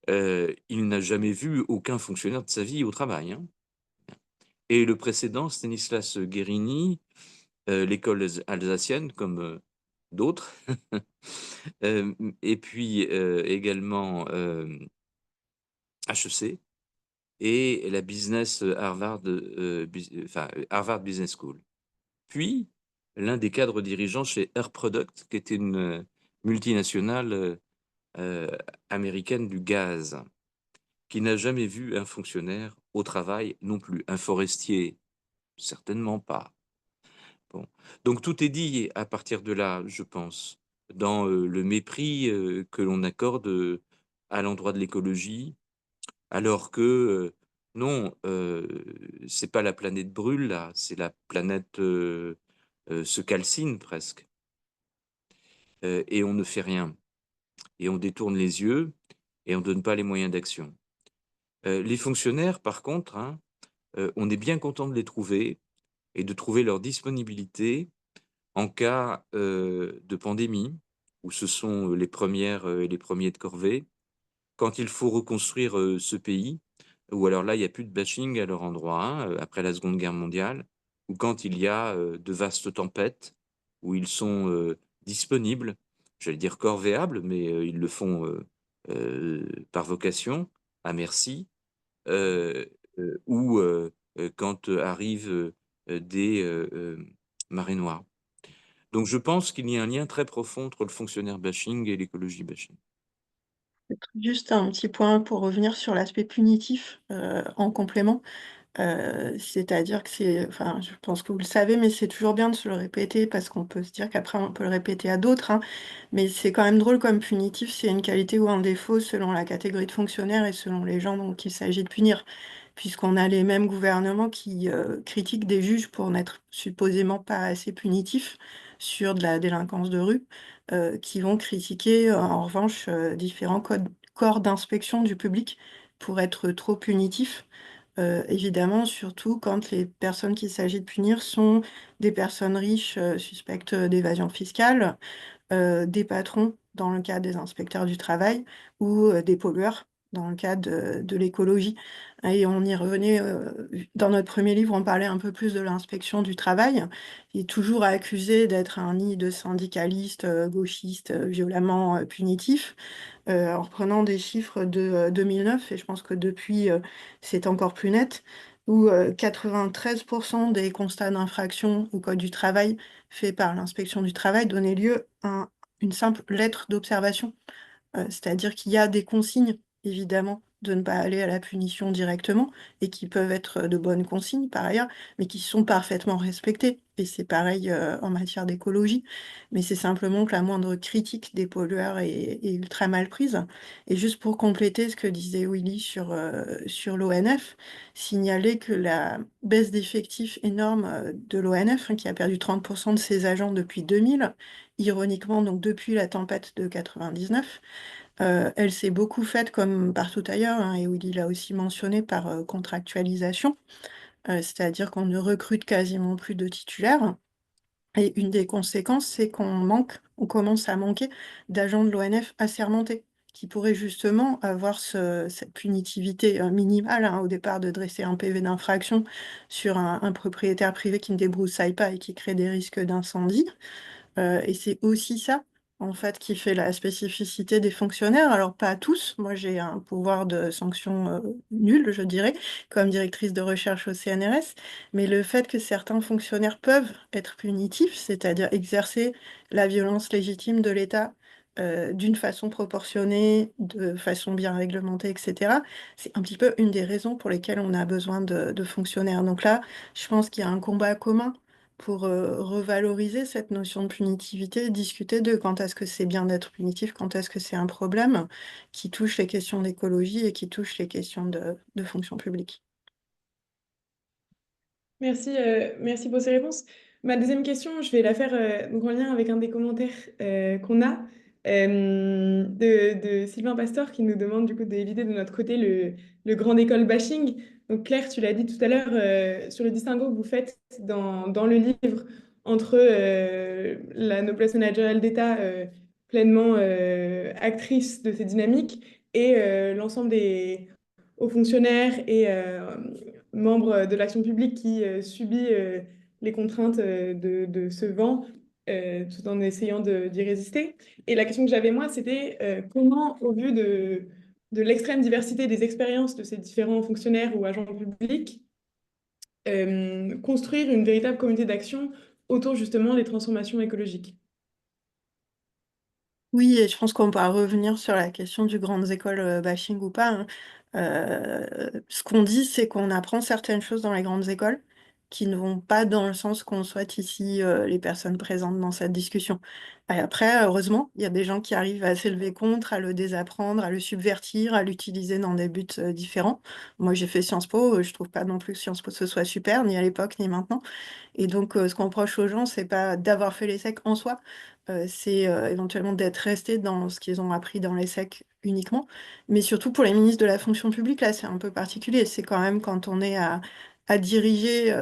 Il n'a jamais vu aucun fonctionnaire de sa vie au travail, hein. Et le précédent, Stanislas Guérini, l'école alsacienne comme d'autres, et puis également HEC et la business Harvard, enfin Harvard Business School. Puis l'un des cadres dirigeants chez Air Products, qui était une multinationale heu, américaine du gaz, qui n'a jamais vu un fonctionnaire au travail non plus. Un forestier, certainement pas. Bon, donc tout est dit à partir de là, je pense, dans le mépris que l'on accorde à l'endroit de l'écologie, alors que non, c'est pas la planète brûle là, c'est la planète se calcine presque, et on ne fait rien, et on détourne les yeux, et on donne pas les moyens d'action. Les fonctionnaires, par contre, hein, on est bien content de les trouver et de trouver leur disponibilité en cas de pandémie, où ce sont les premières et les premiers de corvée. Quand il faut reconstruire ce pays, ou alors là, il y a plus de bashing à leur endroit, hein, après la Seconde Guerre mondiale, ou quand il y a de vastes tempêtes, où ils sont disponibles, j'allais dire corvéables, mais ils le font par vocation, à merci, heu ou quand arrivent des marées noires. Donc je pense qu'il y a un lien très profond entre le fonctionnaire bashing et l'écologie bashing. juste un petit point pour revenir sur l'aspect punitif, en complément. C'est-à-dire que c'est enfin, je pense que vous le savez, mais c'est toujours bien de se le répéter parce qu'on peut se dire qu'après on peut le répéter à d'autres, hein. Mais c'est quand même drôle comme punitif, c'est une qualité ou un défaut selon la catégorie de fonctionnaire et selon les gens dont il s'agit de punir. Puisqu'on a les mêmes gouvernements qui, critiquent des juges pour n'être supposément pas assez punitifs sur de la délinquance de rue, qui vont critiquer, en revanche, différents corps d'inspection du public pour être trop punitifs. Évidemment, surtout quand les personnes qu'il s'agit de punir sont des personnes riches, suspectes, d'évasion fiscale, des patrons dans le cas des inspecteurs du travail ou, des pollueurs dans le cas de l'écologie. Et on y revenait, dans notre premier livre, on parlait un peu plus de l'inspection du travail, qui est toujours accusée d'être un nid de syndicalistes, gauchistes, violemment, punitifs. En reprenant des chiffres de, 2009 et je pense que depuis, c'est encore plus net, où, 93 des constats d'infraction au code du travail faits par l'inspection du travail donnaient lieu à une simple lettre d'observation. C'est-à-dire qu'il y a des consignes, évidemment, de ne pas aller à la punition directement et qui peuvent être de bonnes consignes par ailleurs, mais qui sont parfaitement respectées. Et c'est pareil en matière d'écologie, mais c'est simplement que la moindre critique des pollueurs est ultra mal prise. Et juste pour compléter ce que disait Willy sur l'ONF, signaler que la baisse d'effectifs énorme de l'ONF, qui a perdu 30% de ses agents depuis 2000, ironiquement donc depuis la tempête de 99, elle s'est beaucoup faite comme partout ailleurs, et Willy l'a aussi mentionné par contractualisation, c'est-à-dire qu'on ne recrute quasiment plus de titulaires. Et une des conséquences, c'est on commence à manquer d'agents de l'ONF assermentés, qui pourraient justement avoir cette punitivité minimale, au départ de dresser un PV d'infraction sur un propriétaire privé qui ne débroussaille pas et qui crée des risques d'incendie. Et c'est aussi ça, en fait, qui fait la spécificité des fonctionnaires. Alors, pas tous. Moi, j'ai un pouvoir de sanction nul, je dirais, comme directrice de recherche au CNRS. Mais le fait que certains fonctionnaires peuvent être punitifs, c'est-à-dire exercer la violence légitime de l'État d'une façon proportionnée, de façon bien réglementée, etc., c'est un petit peu une des raisons pour lesquelles on a besoin de fonctionnaires. Donc là, je pense qu'il y a un combat commun pour revaloriser cette notion de punitivité, discuter de quand est-ce que c'est bien d'être punitif, quand est-ce que c'est un problème qui touche les questions d'écologie et qui touche les questions de fonction publique. Merci pour ces réponses. Ma deuxième question, je vais la faire donc en lien avec un des commentaires qu'on a de Sylvain Pastor qui nous demande du coup d'éviter de notre côté le grande école bashing. Donc Claire, tu l'as dit tout à l'heure sur le distinguo que vous faites dans le livre entre la noblesse managériale d'État pleinement actrice de ces dynamiques et l'ensemble des hauts fonctionnaires et membre de l'action publique qui subit les contraintes de ce vent tout en essayant d'y résister. Et la question que j'avais moi, c'était comment, au vu de l'extrême diversité des expériences de ces différents fonctionnaires ou agents publics, construire une véritable communauté d'action autour justement des transformations écologiques. Oui, et je pense qu'on pourra revenir sur la question du grandes écoles bashing ou pas, hein. Ce qu'on dit, c'est qu'on apprend certaines choses dans les grandes écoles qui ne vont pas dans le sens qu'on souhaite ici les personnes présentes dans cette discussion. Et après, heureusement, il y a des gens qui arrivent à s'élever contre, à le désapprendre, à le subvertir, à l'utiliser dans des buts différents. Moi, j'ai fait Sciences Po, je trouve pas non plus que Sciences Po ce soit super, ni à l'époque, ni maintenant. Et donc, ce qu'on reproche aux gens, c'est pas d'avoir fait l'ESSEC en soi, c'est éventuellement d'être resté dans ce qu'ils ont appris dans l'ESSEC uniquement. Mais surtout pour les ministres de la fonction publique, là, c'est un peu particulier. C'est quand même quand on est à diriger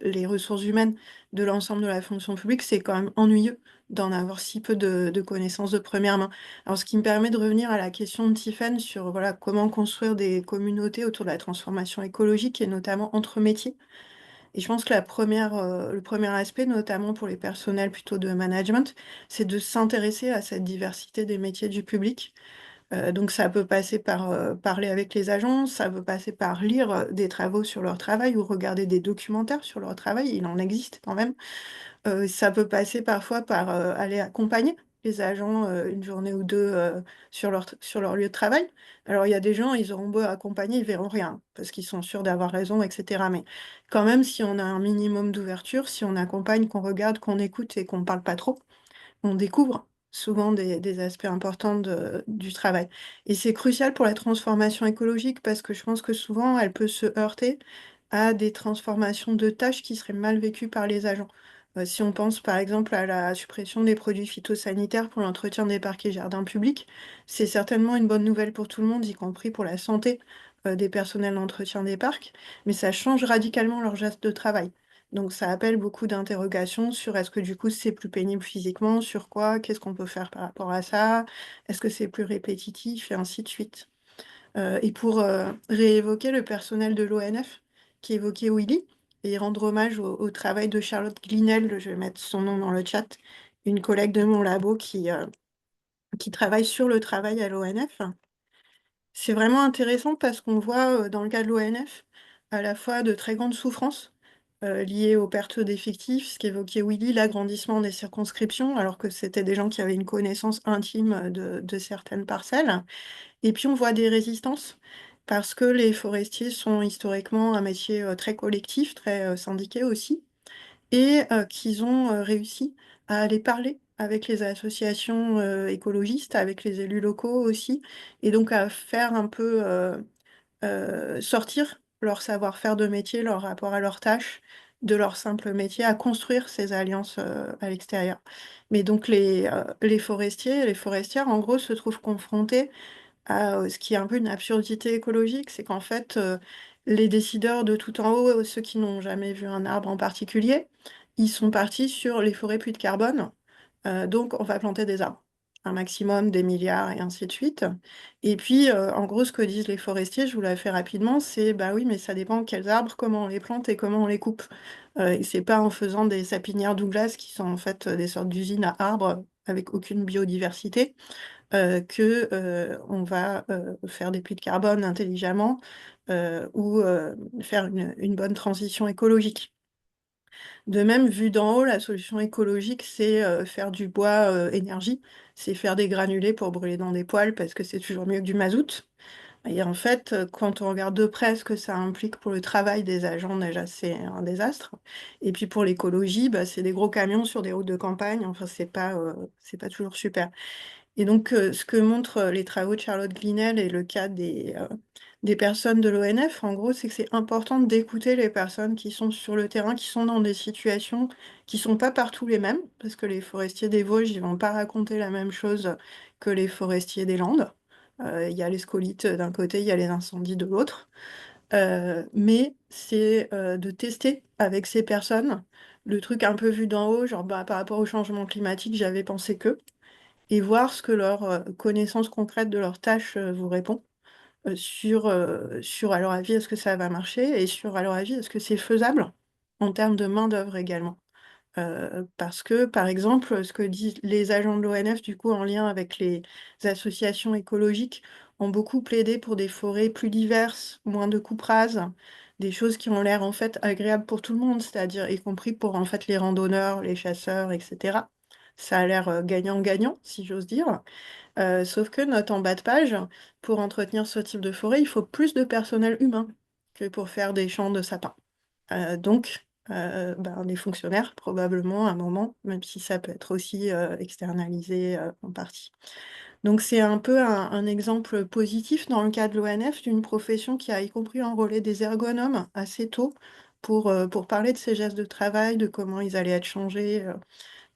les ressources humaines de l'ensemble de la fonction publique, c'est quand même ennuyeux d'en avoir si peu de connaissances de première main. Alors, ce qui me permet de revenir à la question de Tiffaine sur voilà, comment construire des communautés autour de la transformation écologique et notamment entre métiers. Et je pense que le premier aspect, notamment pour les personnels plutôt de management, c'est de s'intéresser à cette diversité des métiers du public. Donc ça peut passer par parler avec les agents, ça peut passer par lire des travaux sur leur travail ou regarder des documentaires sur leur travail, il en existe quand même. Ça peut passer parfois par aller accompagner les agents une journée ou deux sur leur lieu de travail. Alors, il y a des gens, ils auront beau accompagner, ils verront rien, parce qu'ils sont sûrs d'avoir raison, etc. Mais quand même, si on a un minimum d'ouverture, si on accompagne, qu'on regarde, qu'on écoute et qu'on ne parle pas trop, on découvre souvent des aspects importants du travail. Et c'est crucial pour la transformation écologique, parce que je pense que souvent, elle peut se heurter à des transformations de tâches qui seraient mal vécues par les agents. Si on pense par exemple à la suppression des produits phytosanitaires pour l'entretien des parcs et jardins publics, c'est certainement une bonne nouvelle pour tout le monde, y compris pour la santé des personnels d'entretien des parcs, mais ça change radicalement leur geste de travail. Donc ça appelle beaucoup d'interrogations sur est-ce que du coup c'est plus pénible physiquement, sur quoi, qu'est-ce qu'on peut faire par rapport à ça, est-ce que c'est plus répétitif et ainsi de suite. Et pour réévoquer le personnel de l'ONF qui évoquait Willy et rendre hommage au travail de Charlotte Glinel, je vais mettre son nom dans le chat, une collègue de mon labo qui travaille sur le travail à l'ONF. C'est vraiment intéressant parce qu'on voit dans le cas de l'ONF à la fois de très grandes souffrances liées aux pertes d'effectifs, ce qu'évoquait Willy, l'agrandissement des circonscriptions, alors que c'était des gens qui avaient une connaissance intime de certaines parcelles. Et puis on voit des résistances, parce que les forestiers sont historiquement un métier très collectif, très syndiqué aussi, et qu'ils ont réussi à aller parler avec les associations écologistes, avec les élus locaux aussi, et donc à faire un peu sortir leur savoir-faire de métier, leur rapport à leurs tâches, de leur simple métier, à construire ces alliances à l'extérieur. Mais donc les forestiers et les forestières, en gros, se trouvent confrontés à ce qui est un peu une absurdité écologique, c'est qu'en fait, les décideurs de tout en haut, ceux qui n'ont jamais vu un arbre en particulier, ils sont partis sur les forêts puits de carbone, donc on va planter des arbres, un maximum, des milliards et ainsi de suite. Et puis, en gros, ce que disent les forestiers, je vous la fais rapidement, c'est: «Bah oui, mais ça dépend quels arbres, comment on les plante et comment on les coupe». Et c'est pas en faisant des sapinières Douglas qui sont en fait, des sortes d'usines à arbres avec aucune biodiversité, on va, faire des puits de carbone intelligemment, ou faire une bonne transition écologique. De même, vu d'en haut, la solution écologique, c'est, faire du bois, énergie. C'est faire des granulés pour brûler dans des poêles parce que c'est toujours mieux que du mazout. Et en fait, quand on regarde de près ce que ça implique pour le travail des agents, déjà, c'est un désastre. Et puis pour l'écologie, bah, c'est des gros camions sur des routes de campagne, enfin, c'est pas toujours super. Et donc, ce que montrent, les travaux de Charlotte Glinel et le cas des personnes de l'ONF, en gros, c'est que c'est important d'écouter les personnes qui sont sur le terrain, qui sont dans des situations qui sont pas partout les mêmes, parce que les forestiers des Vosges, ils vont pas raconter la même chose que les forestiers des Landes. Il y a les scolytes d'un côté, il y a les incendies de l'autre. Mais c'est, de tester avec ces personnes le truc un peu vu d'en haut, genre, bah, par rapport au changement climatique, j'avais pensé que, et voir ce que leur, connaissance concrète de leurs tâches, vous répond, sur à leur avis, est-ce que ça va marcher et sur à leur avis, est-ce que c'est faisable en termes de main-d'œuvre également? Parce que, par exemple, ce que disent les agents de l'ONF, du coup, en lien avec les associations écologiques, ont beaucoup plaidé pour des forêts plus diverses, moins de coupes rases, des choses qui ont l'air, en fait, agréables pour tout le monde, c'est-à-dire y compris pour, en fait, les randonneurs, les chasseurs et cetera. Ça a l'air, gagnant-gagnant, si j'ose dire. Sauf que note en bas de page, pour entretenir ce type de forêt, il faut plus de personnel humain que pour faire des champs de sapins. Donc, ben, des fonctionnaires probablement à un moment, même si ça peut être aussi, externalisé, en partie. Donc c'est un peu un exemple positif dans le cas de l'ONF, d'une profession qui a y compris enrôlé des ergonomes assez tôt pour parler de ces gestes de travail, de comment ils allaient être changés,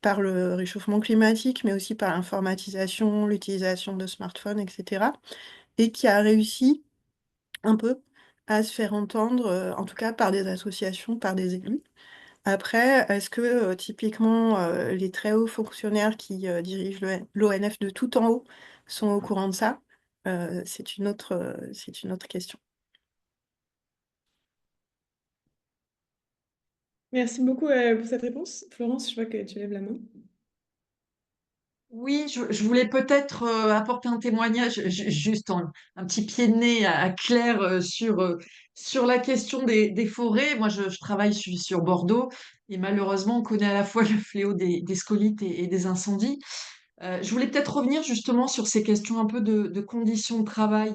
par le réchauffement climatique, mais aussi par l'informatisation, l'utilisation de smartphones et cetera, et qui a réussi un peu à se faire entendre, en tout cas par des associations, par des élus. Après, est-ce que, typiquement, les très hauts fonctionnaires qui, dirigent l'ONF de tout en haut sont au courant de ça? C'est une autre question. Merci beaucoup pour cette réponse. Florence, je vois que tu lèves la main. Oui, je voulais peut-être apporter un témoignage, juste un petit pied de nez à Claire sur la question des forêts. Moi, je travaille sur Bordeaux et malheureusement, on connaît à la fois le fléau des scolytes et des incendies. Je voulais peut-être revenir justement sur ces questions un peu de conditions de travail.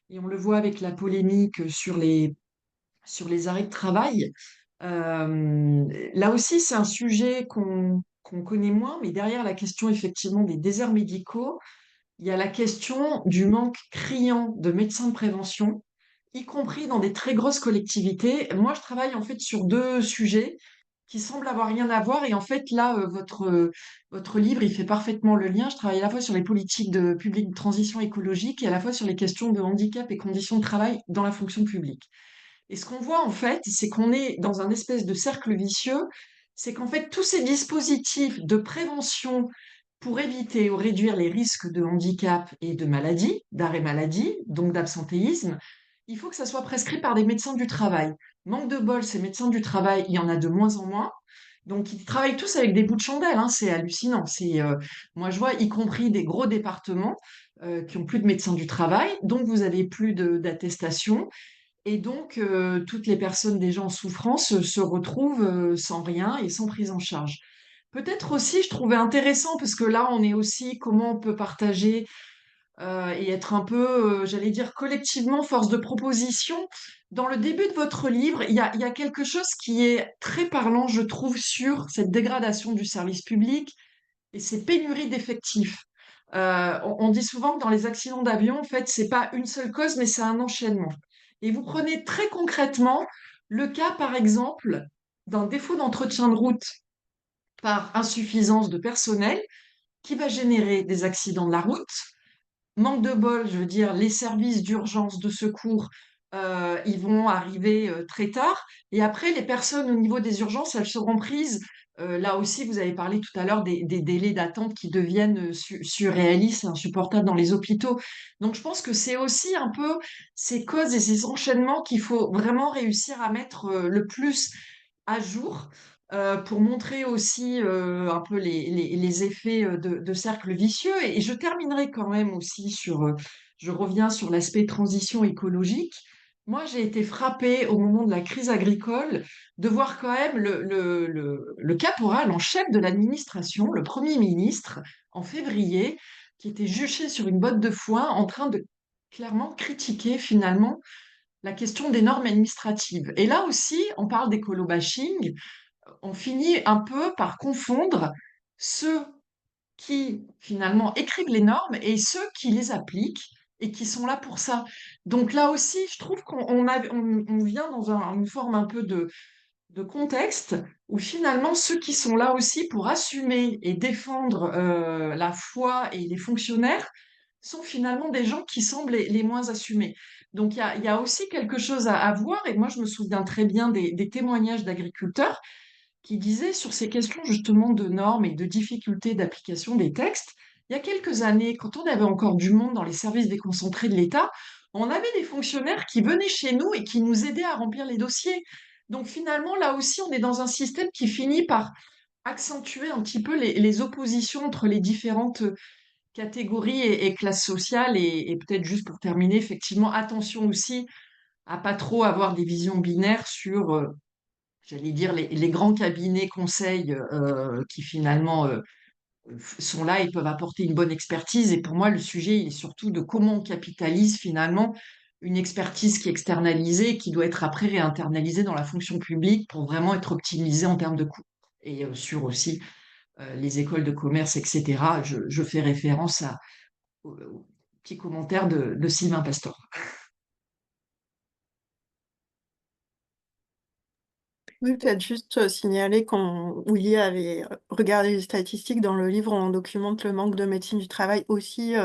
Et on le voit avec la polémique sur les arrêts de travail. Là aussi, c'est un sujet qu'on connaît moins, mais derrière la question effectivement des déserts médicaux, il y a la question du manque criant de médecins de prévention, y compris dans des très grosses collectivités. Moi, je travaille en fait sur deux sujets qui semblent avoir rien à voir. Et en fait, là, votre livre, il fait parfaitement le lien. Je travaille à la fois sur les politiques de public de transition écologique et à la fois sur les questions de handicap et conditions de travail dans la fonction publique. Et ce qu'on voit en fait, c'est qu'on est dans un espèce de cercle vicieux, c'est qu'en fait tous ces dispositifs de prévention pour éviter ou réduire les risques de handicap et de maladie, d'arrêt maladie, donc d'absentéisme, il faut que ça soit prescrit par des médecins du travail. Manque de bol, ces médecins du travail, il y en a de moins en moins. Donc, ils travaillent tous avec des bouts de chandelle, hein, c'est hallucinant. Moi, je vois, y compris des gros départements qui ont plus de médecins du travail, donc vous avez plus d'attestation. Et donc, toutes les personnes déjà en souffrance se retrouvent sans rien et sans prise en charge. Peut-être aussi, je trouvais intéressant, parce que là, on est aussi comment on peut partager et être un peu, j'allais dire, collectivement force de proposition. Dans le début de votre livre, il y a quelque chose qui est très parlant, je trouve, sur cette dégradation du service public et ces pénuries d'effectifs. On dit souvent que dans les accidents d'avion, en fait, c'est pas une seule cause, mais c'est un enchaînement. Et vous prenez très concrètement le cas, par exemple, d'un défaut d'entretien de route par insuffisance de personnel qui va générer des accidents de la route. Manque de bol, je veux dire, les services d'urgence, de secours, ils vont arriver très tard. Et après, les personnes au niveau des urgences, elles seront prises. Là aussi, vous avez parlé tout à l'heure des délais d'attente qui deviennent surréalistes et insupportables dans les hôpitaux. Donc, je pense que c'est aussi un peu ces causes et ces enchaînements qu'il faut vraiment réussir à mettre le plus à jour pour montrer aussi un peu les effets de cercle vicieux. Et je terminerai quand même aussi sur, je reviens sur l'aspect transition écologique. Moi, j'ai été frappée au moment de la crise agricole de voir quand même le caporal en chef de l'administration, le Premier ministre, en février, qui était juché sur une botte de foin en train de clairement critiquer finalement la question des normes administratives. Et là aussi, on parle d'écolo-bashing, on finit un peu par confondre ceux qui finalement écrivent les normes et ceux qui les appliquent et qui sont là pour ça. Donc là aussi, je trouve qu'on vient dans une forme un peu de contexte où finalement ceux qui sont là aussi pour assumer et défendre la foi et les fonctionnaires sont finalement des gens qui semblent les moins assumés. Donc il y a aussi quelque chose à voir, et moi je me souviens très bien des témoignages d'agriculteurs qui disait sur ces questions justement de normes et de difficultés d'application des textes, il y a quelques années, quand on avait encore du monde dans les services déconcentrés de l'État, on avait des fonctionnaires qui venaient chez nous et qui nous aidaient à remplir les dossiers. Donc finalement, là aussi, on est dans un système qui finit par accentuer un petit peu les oppositions entre les différentes catégories et classes sociales. Et peut-être juste pour terminer, effectivement, attention aussi à pas trop avoir des visions binaires sur j'allais dire, les grands cabinets conseils qui finalement sont là et peuvent apporter une bonne expertise. Et pour moi, le sujet, il est surtout de comment on capitalise finalement une expertise qui est externalisée et qui doit être après réinternalisée dans la fonction publique pour vraiment être optimisée en termes de coûts. Et sur aussi les écoles de commerce, etc. Je fais référence au petit commentaire de Sylvain Pastor. Oui, peut-être juste signaler quand Willy avait regardé les statistiques dans le livre, on documente le manque de médecine du travail aussi,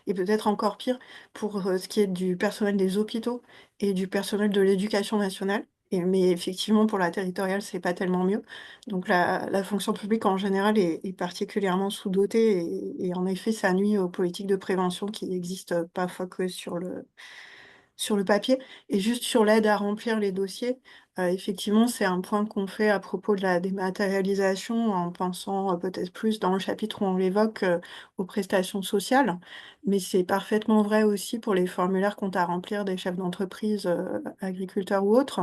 et peut-être encore pire, pour ce qui est du personnel des hôpitaux et du personnel de l'éducation nationale. Mais effectivement, pour la territoriale, c'est pas tellement mieux. Donc la fonction publique en général est particulièrement sous-dotée et en effet, ça nuit aux politiques de prévention qui existent parfois que sur le papier. Et juste sur l'aide à remplir les dossiers, effectivement, c'est un point qu'on fait à propos de la dématérialisation en pensant, peut-être plus dans le chapitre où on l'évoque, aux prestations sociales. Mais c'est parfaitement vrai aussi pour les formulaires qu'ont à remplir des chefs d'entreprise, agriculteurs ou autres.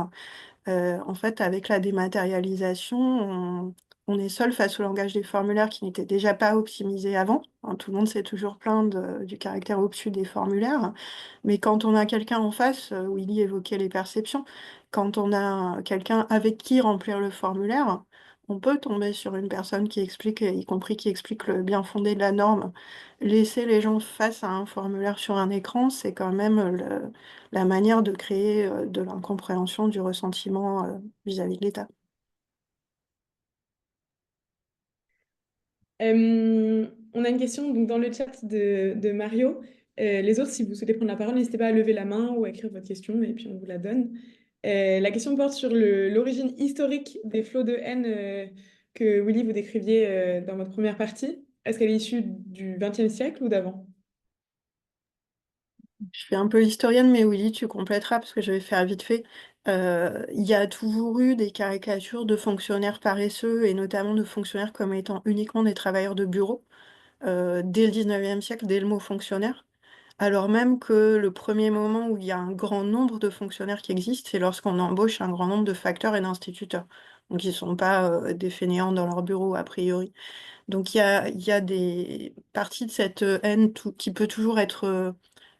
En fait, avec la dématérialisation, on est seul face au langage des formulaires qui n'était déjà pas optimisé avant. Hein, tout le monde s'est toujours plaint du caractère obtus des formulaires. Mais quand on a quelqu'un en face, Willy évoquait les perceptions, quand on a quelqu'un avec qui remplir le formulaire, on peut tomber sur une personne qui explique, y compris qui explique le bien fondé de la norme. Laisser les gens face à un formulaire sur un écran, c'est quand même la manière de créer, de l'incompréhension, du ressentiment, vis-à-vis de l'État. On a une question donc, dans le chat de Mario. Les autres, si vous souhaitez prendre la parole, n'hésitez pas à lever la main ou à écrire votre question et puis on vous la donne. La question porte sur l'origine historique des flots de haine que Willy vous décriviez dans votre première partie. Est-ce qu'elle est issue du XXe siècle ou d'avant? Je fais un peu historienne, mais Willy, tu compléteras parce que je vais faire vite fait. Il y a toujours eu des caricatures de fonctionnaires paresseux et notamment de fonctionnaires comme étant uniquement des travailleurs de bureau, dès le 19e siècle, dès le mot fonctionnaire. alors même que le premier moment où il y a un grand nombre de fonctionnaires qui existent, c'est lorsqu'on embauche un grand nombre de facteurs et d'instituteurs. Donc ils ne sont pas des fainéants dans leur bureau, a priori. Donc il y a des parties de cette haine qui peut toujours être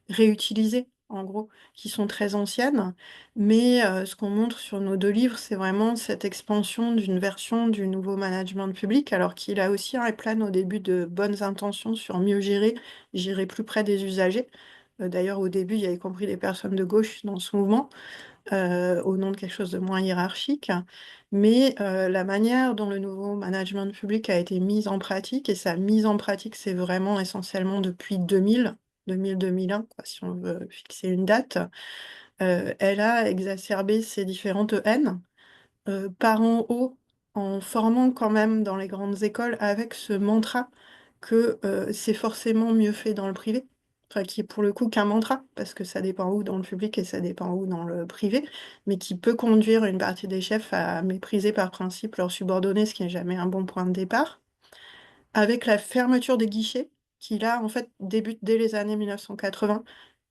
réutilisées, en gros, qui sont très anciennes. Mais ce qu'on montre sur nos 2 livres, c'est vraiment cette expansion d'une version du nouveau management public, alors qu'il a aussi un plane au début de bonnes intentions sur mieux gérer plus près des usagers. D'ailleurs, au début, il y avait compris des personnes de gauche dans ce mouvement au nom de quelque chose de moins hiérarchique. Mais la manière dont le nouveau management public a été mis en pratique, et sa mise en pratique, c'est vraiment essentiellement depuis 2001, quoi, si on veut fixer une date, elle a exacerbé ces différentes haines par en haut, en formant quand même dans les grandes écoles avec ce mantra que c'est forcément mieux fait dans le privé. Enfin, qui est pour le coup qu'un mantra, parce que ça dépend où dans le public et ça dépend où dans le privé, mais qui peut conduire une partie des chefs à mépriser par principe leurs subordonnés, ce qui n'est jamais un bon point de départ. Avec la fermeture des guichets, qui là, en fait, débute dès les années 1980,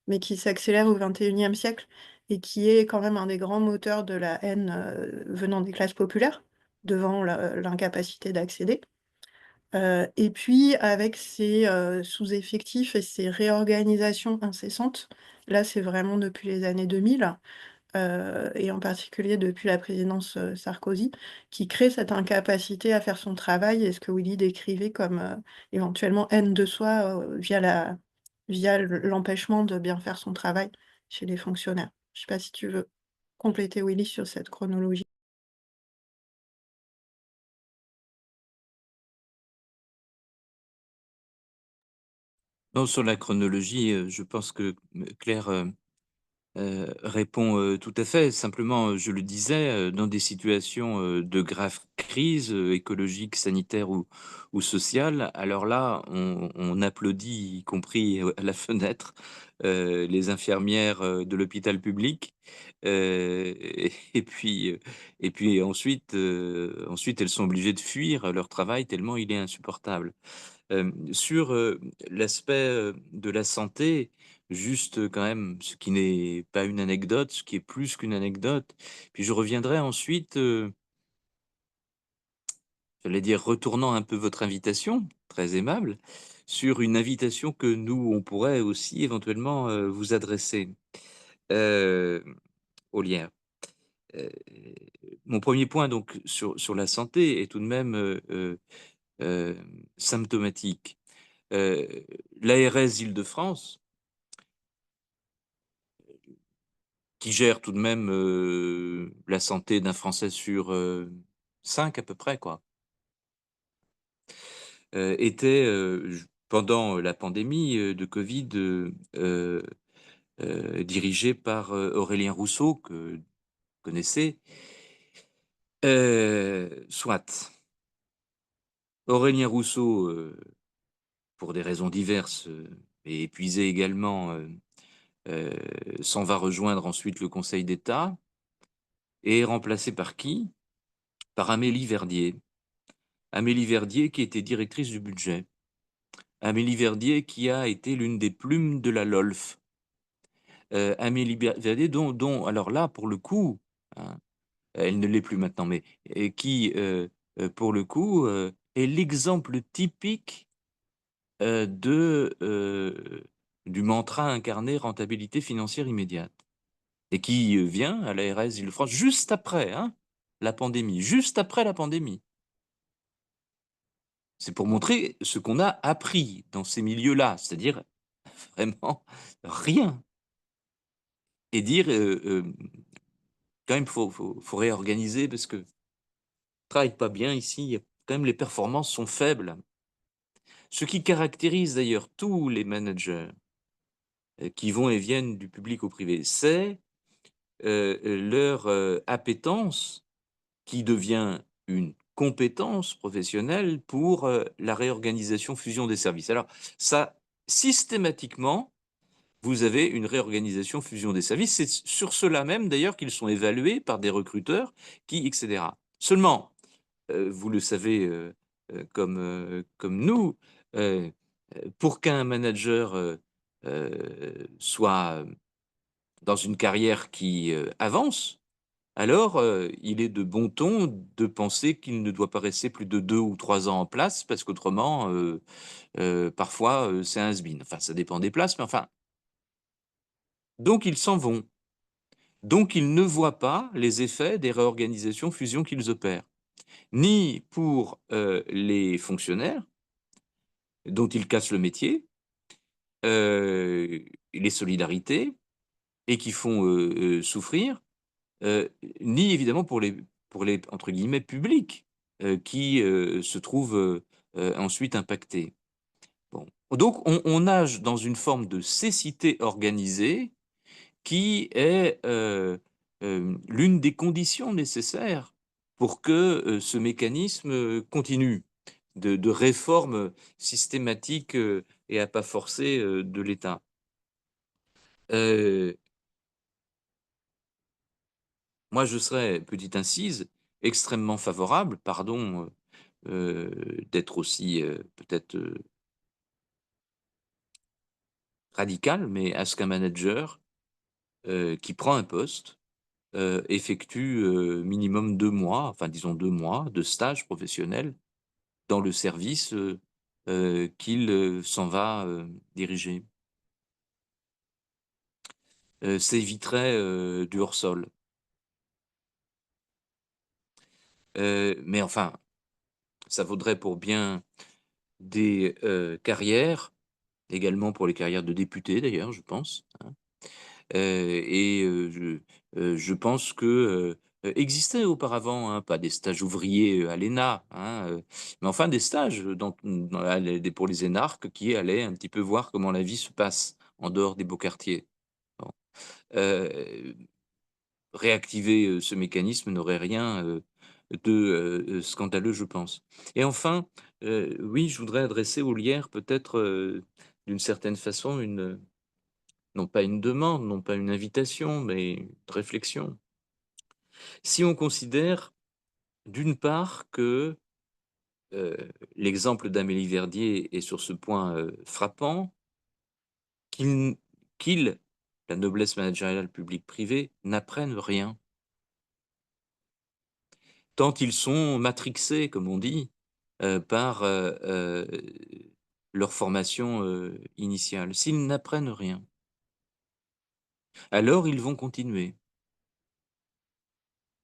mais qui s'accélère au XXIe siècle et qui est quand même un des grands moteurs de la haine venant des classes populaires, devant l'incapacité d'accéder. Et puis avec ces sous-effectifs et ces réorganisations incessantes, là c'est vraiment depuis les années 2000, et en particulier depuis la présidence Sarkozy, qui crée cette incapacité à faire son travail et ce que Willy décrivait comme éventuellement haine de soi via l'empêchement de bien faire son travail chez les fonctionnaires. Je ne sais pas si tu veux compléter Willy sur cette chronologie. Non, sur la chronologie, je pense que Claire répond tout à fait. Simplement, je le disais, dans des situations de grave crise écologique, sanitaire ou sociale, alors là, on applaudit, y compris à la fenêtre, les infirmières de l'hôpital public. Et puis, ensuite, elles sont obligées de fuir leur travail tellement il est insupportable. Sur l'aspect de la santé, juste quand même, ce qui n'est pas une anecdote, ce qui est plus qu'une anecdote. Puis je reviendrai ensuite, j'allais dire, retournant un peu votre invitation, très aimable, sur une invitation que nous, on pourrait aussi éventuellement vous adresser, euh, au lien. Euh, Mon premier point donc sur la santé est tout de même euh, symptomatique. L'ARS Île-de-France, qui gère tout de même la santé d'un Français sur 5 à peu près, quoi, était pendant la pandémie de Covid dirigée par Aurélien Rousseau, que vous connaissez. Soit. Aurélien Rousseau, pour des raisons diverses, et épuisé également, euh, s'en va rejoindre ensuite le Conseil d'État et est remplacé par qui? Par Amélie Verdier. Amélie Verdier qui était directrice du budget. Amélie Verdier qui a été l'une des plumes de la LOLF. Amélie Verdier alors là, pour le coup, hein, elle ne l'est plus maintenant, mais qui, pour le coup, est l'exemple typique du mantra incarné rentabilité financière immédiate. Et qui vient à l'ARS Île-de-France juste après la pandémie, juste après la pandémie. C'est pour montrer ce qu'on a appris dans ces milieux-là, c'est-à-dire vraiment rien. Et dire, quand même, faut réorganiser parce que travaille pas bien ici, quand même les performances sont faibles. Ce qui caractérise d'ailleurs tous les managers qui vont et viennent du public au privé, c'est leur appétence qui devient une compétence professionnelle pour la réorganisation fusion des services. Alors ça, systématiquement, vous avez une réorganisation fusion des services. C'est sur cela même d'ailleurs qu'ils sont évalués par des recruteurs qui, etc. Seulement, vous le savez comme nous, pour qu'un manager soit dans une carrière qui avance, alors il est de bon ton de penser qu'il ne doit pas rester plus de 2 ou 3 ans en place parce qu'autrement, parfois, c'est un has-been. Enfin, ça dépend des places, mais enfin, donc ils s'en vont. Donc ils ne voient pas les effets des réorganisations, fusions qu'ils opèrent, ni pour, les fonctionnaires dont ils cassent le métier, les solidarités et qui font, souffrir, ni évidemment pour les entre guillemets «publics», qui, se trouvent, ensuite impactés. Bon, donc on nage dans une forme de cécité organisée qui est, l'une des conditions nécessaires pour que, ce mécanisme, continue de réforme systématique, et à pas forcer, de l'État. Heu, Moi je serais, petite incise, extrêmement favorable, pardon, d'être aussi, peut-être, radical, mais à ce qu'un manager, qui prend un poste, effectue, minimum 2 mois, enfin disons 2 mois de stage professionnel dans le service, qu'il, s'en va, diriger. Ça éviterait, du hors-sol. Mais enfin, ça vaudrait pour bien des, carrières, également pour les carrières de députés d'ailleurs, je pense, hein. Je pense que, existaient auparavant, hein, pas des stages ouvriers, à l'ENA, hein, mais enfin des stages pour les énarques qui allaient un petit peu voir comment la vie se passe en dehors des beaux quartiers. Bon, heu, réactiver, ce mécanisme n'aurait rien, de, scandaleux, je pense. Et enfin, oui, je voudrais adresser aux Lières peut-être, d'une certaine façon une, non pas une demande, non pas une invitation, mais une réflexion. Si on considère, d'une part, que, heu, l'exemple d'Amélie Verdier est sur ce point, frappant, qu'ils qu'ils, la noblesse managériale publique-privée, n'apprennent rien, tant ils sont matrixés, comme on dit, par, leur formation, initiale. S'ils n'apprennent rien, alors ils vont continuer.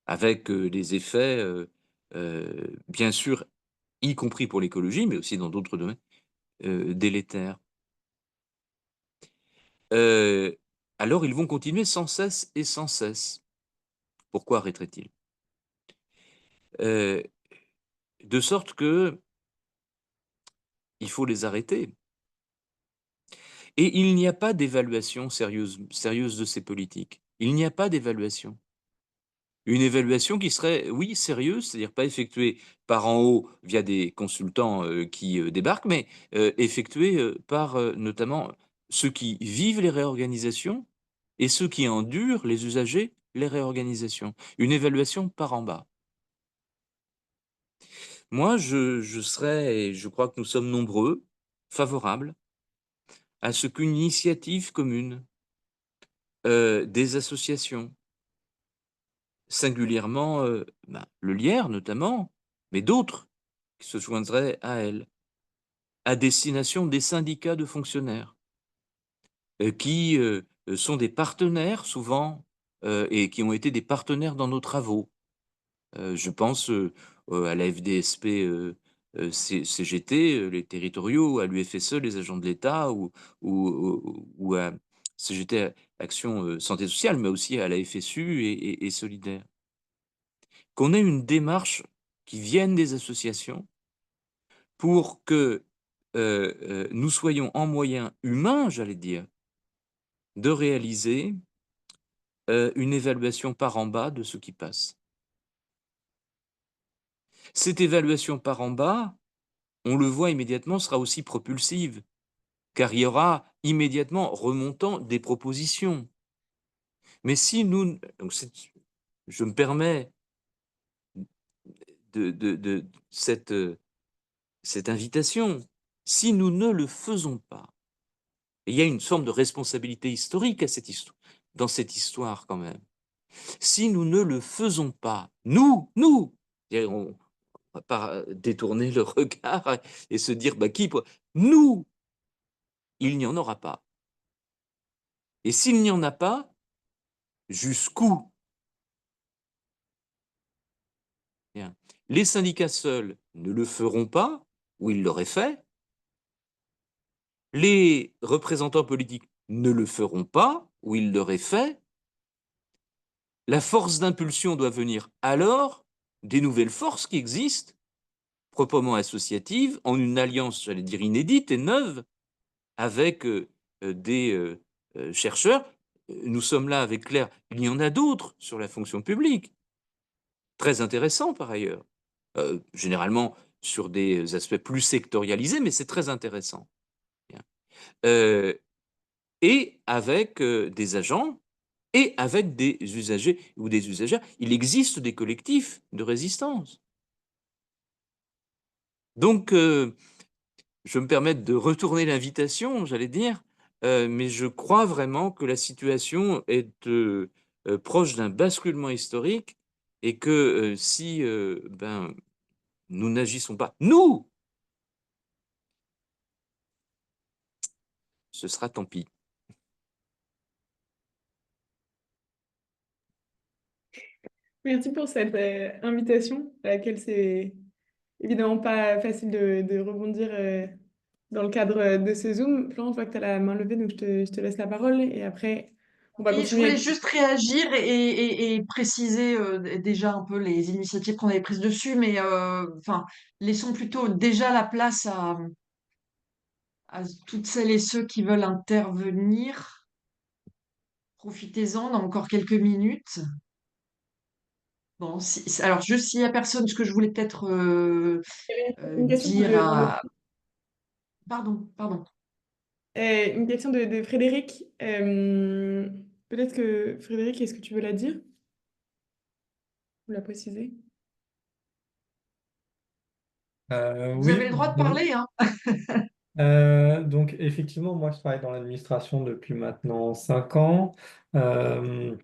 Avec, des effets, bien sûr, y compris pour l'écologie, mais aussi dans d'autres domaines, délétères. Heu, alors ils vont continuer sans cesse et sans cesse. Pourquoi arrêteraient-ils? Heu, de sorte que il faut les arrêter et il n'y a pas d'évaluation sérieuse de ces politiques. Il n'y a pas d'évaluation. Une évaluation qui serait, oui, sérieuse, c'est-à-dire pas effectuée par en haut via des consultants, qui, débarquent, mais, effectuée, par, notamment ceux qui vivent les réorganisations et ceux qui endurent, les usagers, les réorganisations. Une évaluation par en bas. Moi, je serais, et je crois que nous sommes nombreux, favorables à ce qu'une initiative commune, des associations, singulièrement, le Lierre notamment, mais d'autres qui se joindraient à elle, à destination des syndicats de fonctionnaires, qui, sont des partenaires souvent, et qui ont été des partenaires dans nos travaux. Je pense, à la FDSP, CGT, les territoriaux, à l'UFSE, les agents de l'État ou à CGT Action, Santé sociale, mais aussi à la FSU et Solidaires. Qu'on ait une démarche qui vienne des associations pour que, nous soyons en moyens humains, j'allais dire, de réaliser, une évaluation par en bas de ce qui passe. Cette évaluation par en bas, on le voit immédiatement, sera aussi propulsive, car il y aura immédiatement remontant des propositions. Mais si nous donc je me permets de cette invitation. Si nous ne le faisons pas, Et il y a une forme de responsabilité historique à dans cette histoire quand même. Si nous ne le faisons pas, nous, c'est-à-dire on va pas détourner le regard et se dire bah, nous, il n'y en aura pas. Et s'il n'y en a pas, jusqu'où? Bien. Les syndicats seuls ne le feront pas, ou ils l'auraient fait. Les représentants politiques ne le feront pas, ou ils l'auraient fait. La force d'impulsion doit venir alors des nouvelles forces qui existent, proprement associatives, en une alliance, j'allais dire, inédite et neuve, avec des chercheurs. Nous sommes là avec Claire. Il y en a d'autres sur la fonction publique, très intéressants par ailleurs. Généralement sur des aspects plus sectorialisés, mais c'est très intéressant. Bien. Et avec des agents et avec des usagers ou des usagères. Il existe des collectifs de résistance. Donc, je me permets de retourner l'invitation, j'allais dire, mais je crois vraiment que la situation est proche d'un basculement historique et que si ben, nous n'agissons pas, nous, ce sera tant pis. Merci pour cette invitation, à laquelle c'est évidemment pas facile de rebondir dans le cadre de ce Zoom. Florent, je vois que tu as la main levée, donc je te laisse la parole et après, on va Oui, je continuer voulais avec... juste réagir et préciser déjà un peu les initiatives qu'on avait prises dessus, mais enfin, laissons plutôt déjà la place à toutes celles et ceux qui veulent intervenir. Profitez-en, on a encore quelques minutes. Bon, alors juste s'il y a personne, ce que je voulais peut-être Une question dire à... Pardon. Une question de Frédéric. Peut-être que Frédéric, est-ce que tu veux la dire ou la préciser? Vous avez Oui, le droit de parler, hein. donc effectivement, moi je travaille dans l'administration depuis maintenant 5 ans. Euh,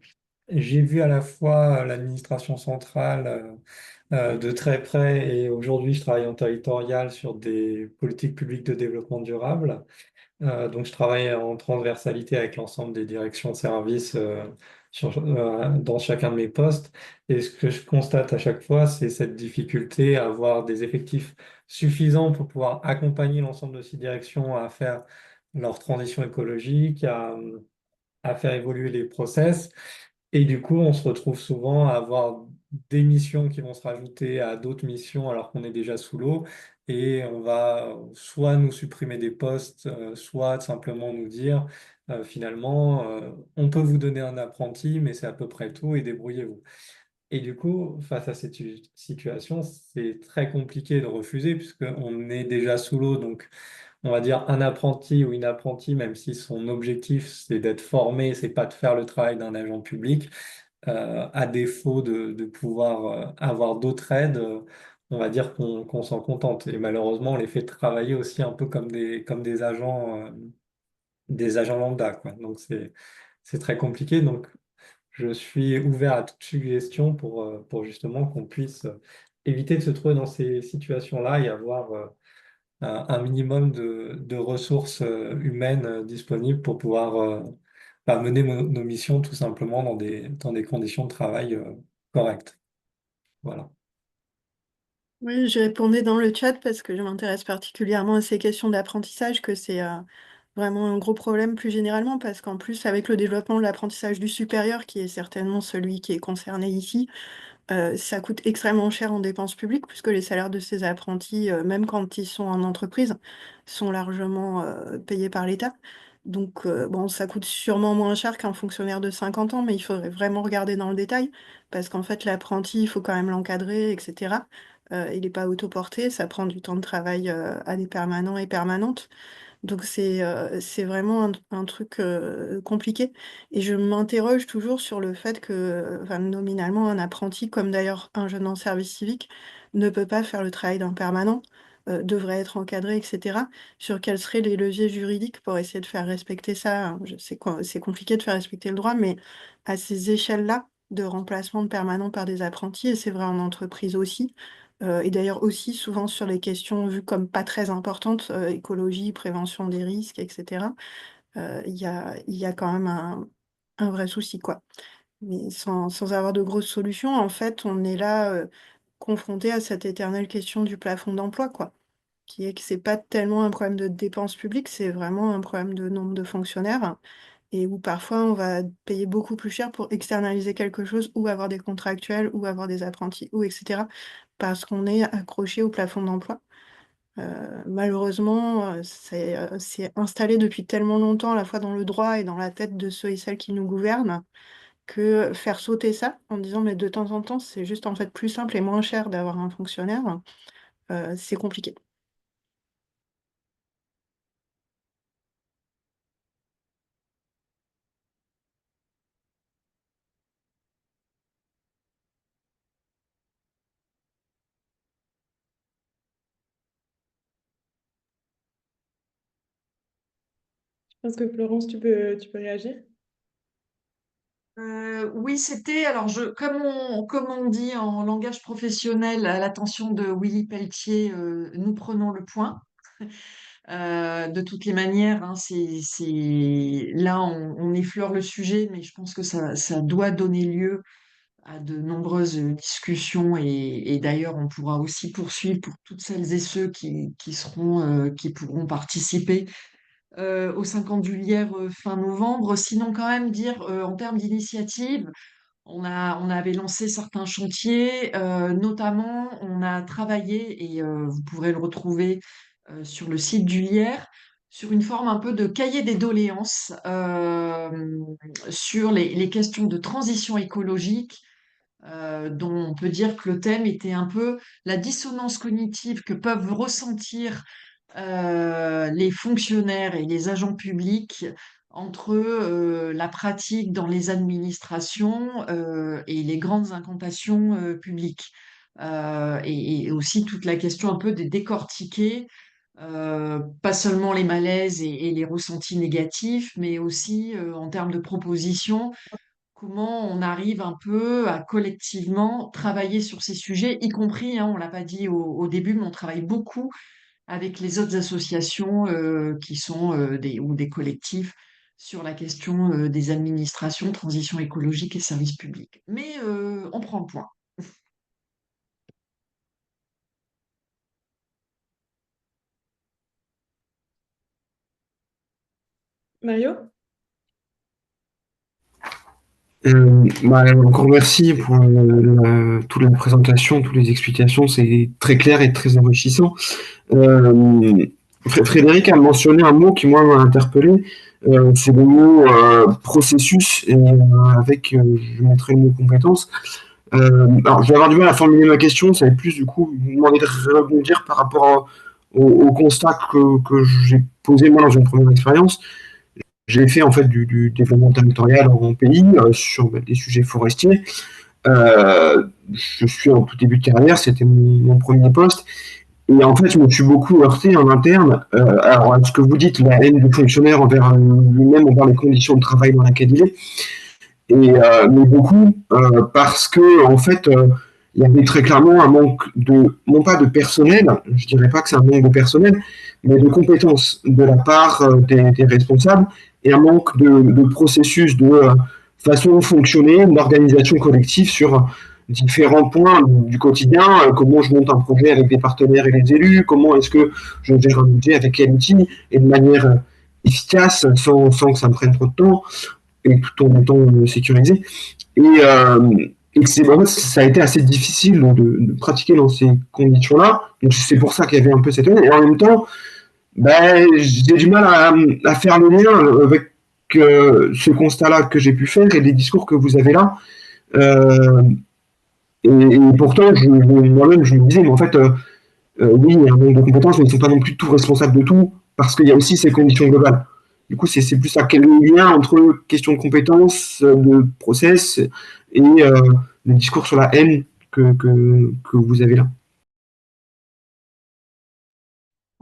j'ai vu à la fois l'administration centrale de très près et aujourd'hui je travaille en territorial sur des politiques publiques de développement durable. Donc, je travaille en transversalité avec l'ensemble des directions de services dans chacun de mes postes. Et ce que je constate à chaque fois, c'est cette difficulté à avoir des effectifs suffisants pour pouvoir accompagner l'ensemble de ces directions à faire leur transition écologique, à faire évoluer les process. Et du coup, on se retrouve souvent à avoir des missions qui vont se rajouter à d'autres missions alors qu'on est déjà sous l'eau. Et on va soit nous supprimer des postes, soit simplement nous dire finalement, on peut vous donner un apprenti, mais c'est à peu près tout et débrouillez-vous. Et du coup, face à cette situation, c'est très compliqué de refuser puisqu'on est déjà sous l'eau. Donc, on va dire un apprenti ou une apprentie, même si son objectif c'est d'être formé, c'est pas de faire le travail d'un agent public, à défaut de pouvoir avoir d'autres aides, on va dire qu'on s'en contente. Et malheureusement, on les fait travailler aussi un peu comme des agents lambda, quoi. Donc c'est très compliqué. Donc je suis ouvert à toute suggestion pour justement qu'on puisse éviter de se trouver dans ces situations-là et avoir un minimum de ressources humaines disponibles pour pouvoir mener nos missions tout simplement dans des conditions de travail correctes. Voilà. Oui, je répondais dans le chat parce que je m'intéresse particulièrement à ces questions d'apprentissage, que c'est vraiment un gros problème plus généralement, parce qu'en plus, avec le développement de l'apprentissage du supérieur, qui est certainement celui qui est concerné ici, ça coûte extrêmement cher en dépenses publiques, puisque les salaires de ces apprentis, même quand ils sont en entreprise, sont largement payés par l'État. Donc, bon, ça coûte sûrement moins cher qu'un fonctionnaire de 50 ans, mais il faudrait vraiment regarder dans le détail, parce qu'en fait, l'apprenti, il faut quand même l'encadrer, etc. Il n'est pas autoporté, ça prend du temps de travail à des permanents et permanentes. Donc c'est vraiment un truc compliqué. Et je m'interroge toujours sur le fait que, enfin, nominalement, un apprenti, comme d'ailleurs un jeune en service civique, ne peut pas faire le travail d'un permanent. devrait être encadré, etc. Sur quels seraient les leviers juridiques pour essayer de faire respecter ça. Je sais que c'est compliqué de faire respecter le droit, mais à ces échelles-là de remplacement de permanents par des apprentis, et c'est vrai en entreprise aussi, et d'ailleurs aussi souvent sur les questions vues comme pas très importantes, écologie, prévention des risques, etc. Il y a quand même un vrai souci, quoi. Mais sans avoir de grosses solutions, en fait, on est là, confronté à cette éternelle question du plafond d'emploi, quoi. Qui est que c'est pas tellement un problème de dépenses publiques, c'est vraiment un problème de nombre de fonctionnaires et où parfois on va payer beaucoup plus cher pour externaliser quelque chose ou avoir des contractuels ou avoir des apprentis ou et cetera, parce qu'on est accroché au plafond d'emploi. Malheureusement, c'est installé depuis tellement longtemps, à la fois dans le droit et dans la tête de ceux et celles qui nous gouvernent, que faire sauter ça en disant: «Mais de temps en temps, c'est juste en fait plus simple et moins cher d'avoir un fonctionnaire», c'est compliqué. Je pense que Florence, tu peux réagir. Oui, c'était, alors comme on dit en langage professionnel, à l'attention de Willy Pelletier, nous prenons le point. De toutes les manières, hein, là, on effleure le sujet, mais je pense que ça doit donner lieu à de nombreuses discussions et d'ailleurs, on pourra aussi poursuivre pour toutes celles et ceux qui pourront participer aux 50 du Lierre fin novembre. Sinon, quand même dire en termes d'initiative, on avait lancé certains chantiers, notamment on a travaillé, et vous pourrez le retrouver sur le site du Lierre, sur une forme un peu de cahier des doléances sur les questions de transition écologique, dont on peut dire que le thème était un peu la dissonance cognitive que peuvent ressentir les fonctionnaires et les agents publics entre la pratique dans les administrations et les grandes incantations publiques. Et aussi toute la question un peu des décortiquer, pas seulement les malaises et les ressentis négatifs, mais aussi en termes de propositions, comment on arrive un peu à collectivement travailler sur ces sujets, y compris, hein, on l'a pas dit au début, mais on travaille beaucoup avec les autres associations qui sont ou des collectifs sur la question des administrations, transition écologique et services publics. Mais on prend le point. Mario? Encore merci pour toute la présentation, toutes les explications, c'est très clair et très enrichissant. Euh, Frédéric a mentionné un mot qui moi m'a interpellé, c'est le mot processus, et je mettrai le mot compétence. Alors je vais avoir du mal à formuler ma question, ça va être plus du coup vous demander de rebondir par rapport au constat que j'ai posé moi dans une première expérience. J'ai fait en fait du développement territorial en pays sur des sujets forestiers. Je suis en tout début de carrière, c'était mon premier poste. Et en fait, je me suis beaucoup heurté en interne. Alors, à ce que vous dites, la haine du fonctionnaire envers lui-même, envers les conditions de travail dans lesquelles il est. Mais beaucoup parce que, en fait, il y avait très clairement un manque de, non pas de personnel, je dirais pas que c'est un manque de personnel, mais de compétences de la part des responsables et un manque de processus, de façon de fonctionner, d'organisation collective sur différents points du quotidien, comment je monte un projet avec des partenaires et les élus, comment est-ce que je gère un budget avec quel outil et de manière efficace sans que ça me prenne trop de temps et tout en étant sécurisé. Et c'est, en fait, ça a été assez difficile de pratiquer dans ces conditions-là. Donc c'est pour ça qu'il y avait un peu cette haine. Et en même temps, ben, j'ai du mal à faire le lien avec ce constat-là que j'ai pu faire et les discours que vous avez là. Euh, et pourtant, moi-même, je me disais, mais en fait, oui, il y a un manque de compétences, mais ils ne sont pas non plus tout responsables de tout, parce qu'il y a aussi ces conditions globales. Du coup, c'est plus ça, quel lien entre question de compétences, de process, et le discours sur la haine que vous avez là.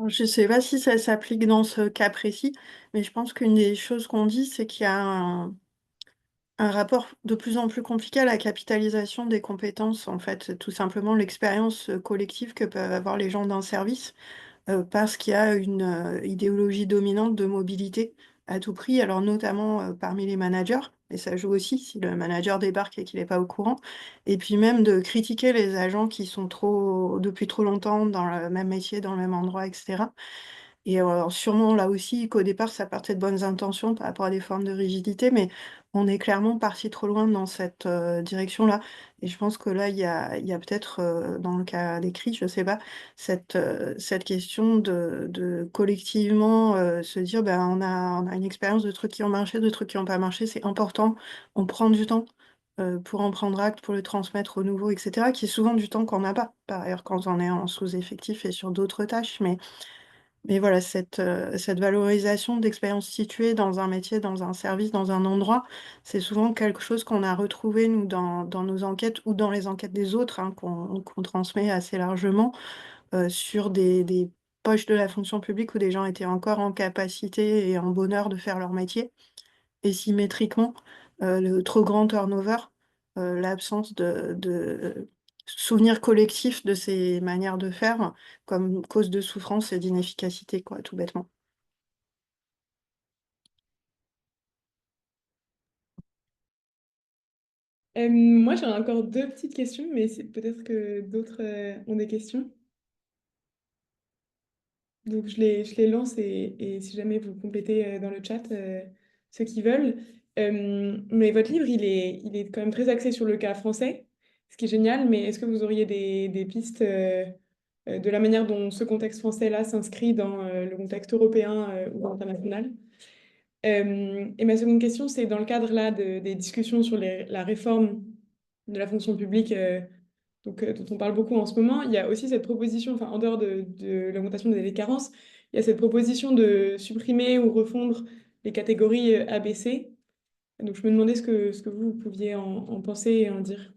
Je ne sais pas si ça s'applique dans ce cas précis, mais je pense qu'une des choses qu'on dit, c'est qu'il y a un rapport de plus en plus compliqué à la capitalisation des compétences, en fait, tout simplement l'expérience collective que peuvent avoir les gens d'un service, parce qu'il y a une idéologie dominante de mobilité à tout prix, alors notamment parmi les managers, et ça joue aussi si le manager débarque et qu'il n'est pas au courant, et puis même de critiquer les agents qui sont depuis trop longtemps dans le même métier, dans le même endroit, etc. Et alors sûrement là aussi qu'au départ ça partait de bonnes intentions par rapport à des formes de rigidité, mais on est clairement parti trop loin dans cette, direction-là. Et je pense que là, il y a peut-être, dans le cas décrit, je sais pas, cette question de collectivement, se dire: «Ben, on a une expérience de trucs qui ont marché, de trucs qui ont pas marché, c'est important, on prend du temps, pour en prendre acte, pour le transmettre aux nouveaux» et cetera, qui est souvent du temps qu'on n'a pas, par ailleurs, quand on est en sous-effectif et sur d'autres tâches. Mais voilà, cette valorisation d'expérience située dans un métier, dans un service, dans un endroit, c'est souvent quelque chose qu'on a retrouvé nous dans nos enquêtes ou dans les enquêtes des autres, hein, qu'on transmet assez largement, sur des poches de la fonction publique où des gens étaient encore en capacité et en bonheur de faire leur métier. Et symétriquement, le trop grand turnover, l'absence de souvenir collectif de ces manières de faire comme cause de souffrance et d'inefficacité, quoi, tout bêtement. Moi, j'ai encore deux petites questions, mais c'est peut-être que d'autres ont des questions. Donc, je les lance et si jamais vous complétez dans le chat, ceux qui veulent. Mais votre livre, il est quand même très axé sur le cas français, ce qui est génial, mais est-ce que vous auriez des pistes de la manière dont ce contexte français-là s'inscrit dans le contexte européen ou international? Et ma seconde question, c'est dans le cadre là des discussions sur la réforme de la fonction publique, dont on parle beaucoup en ce moment, il y a aussi cette proposition, enfin en dehors de l'augmentation des délais de carence, il y a cette proposition de supprimer ou refondre les catégories ABC. Donc je me demandais ce que vous pouviez en penser et en dire.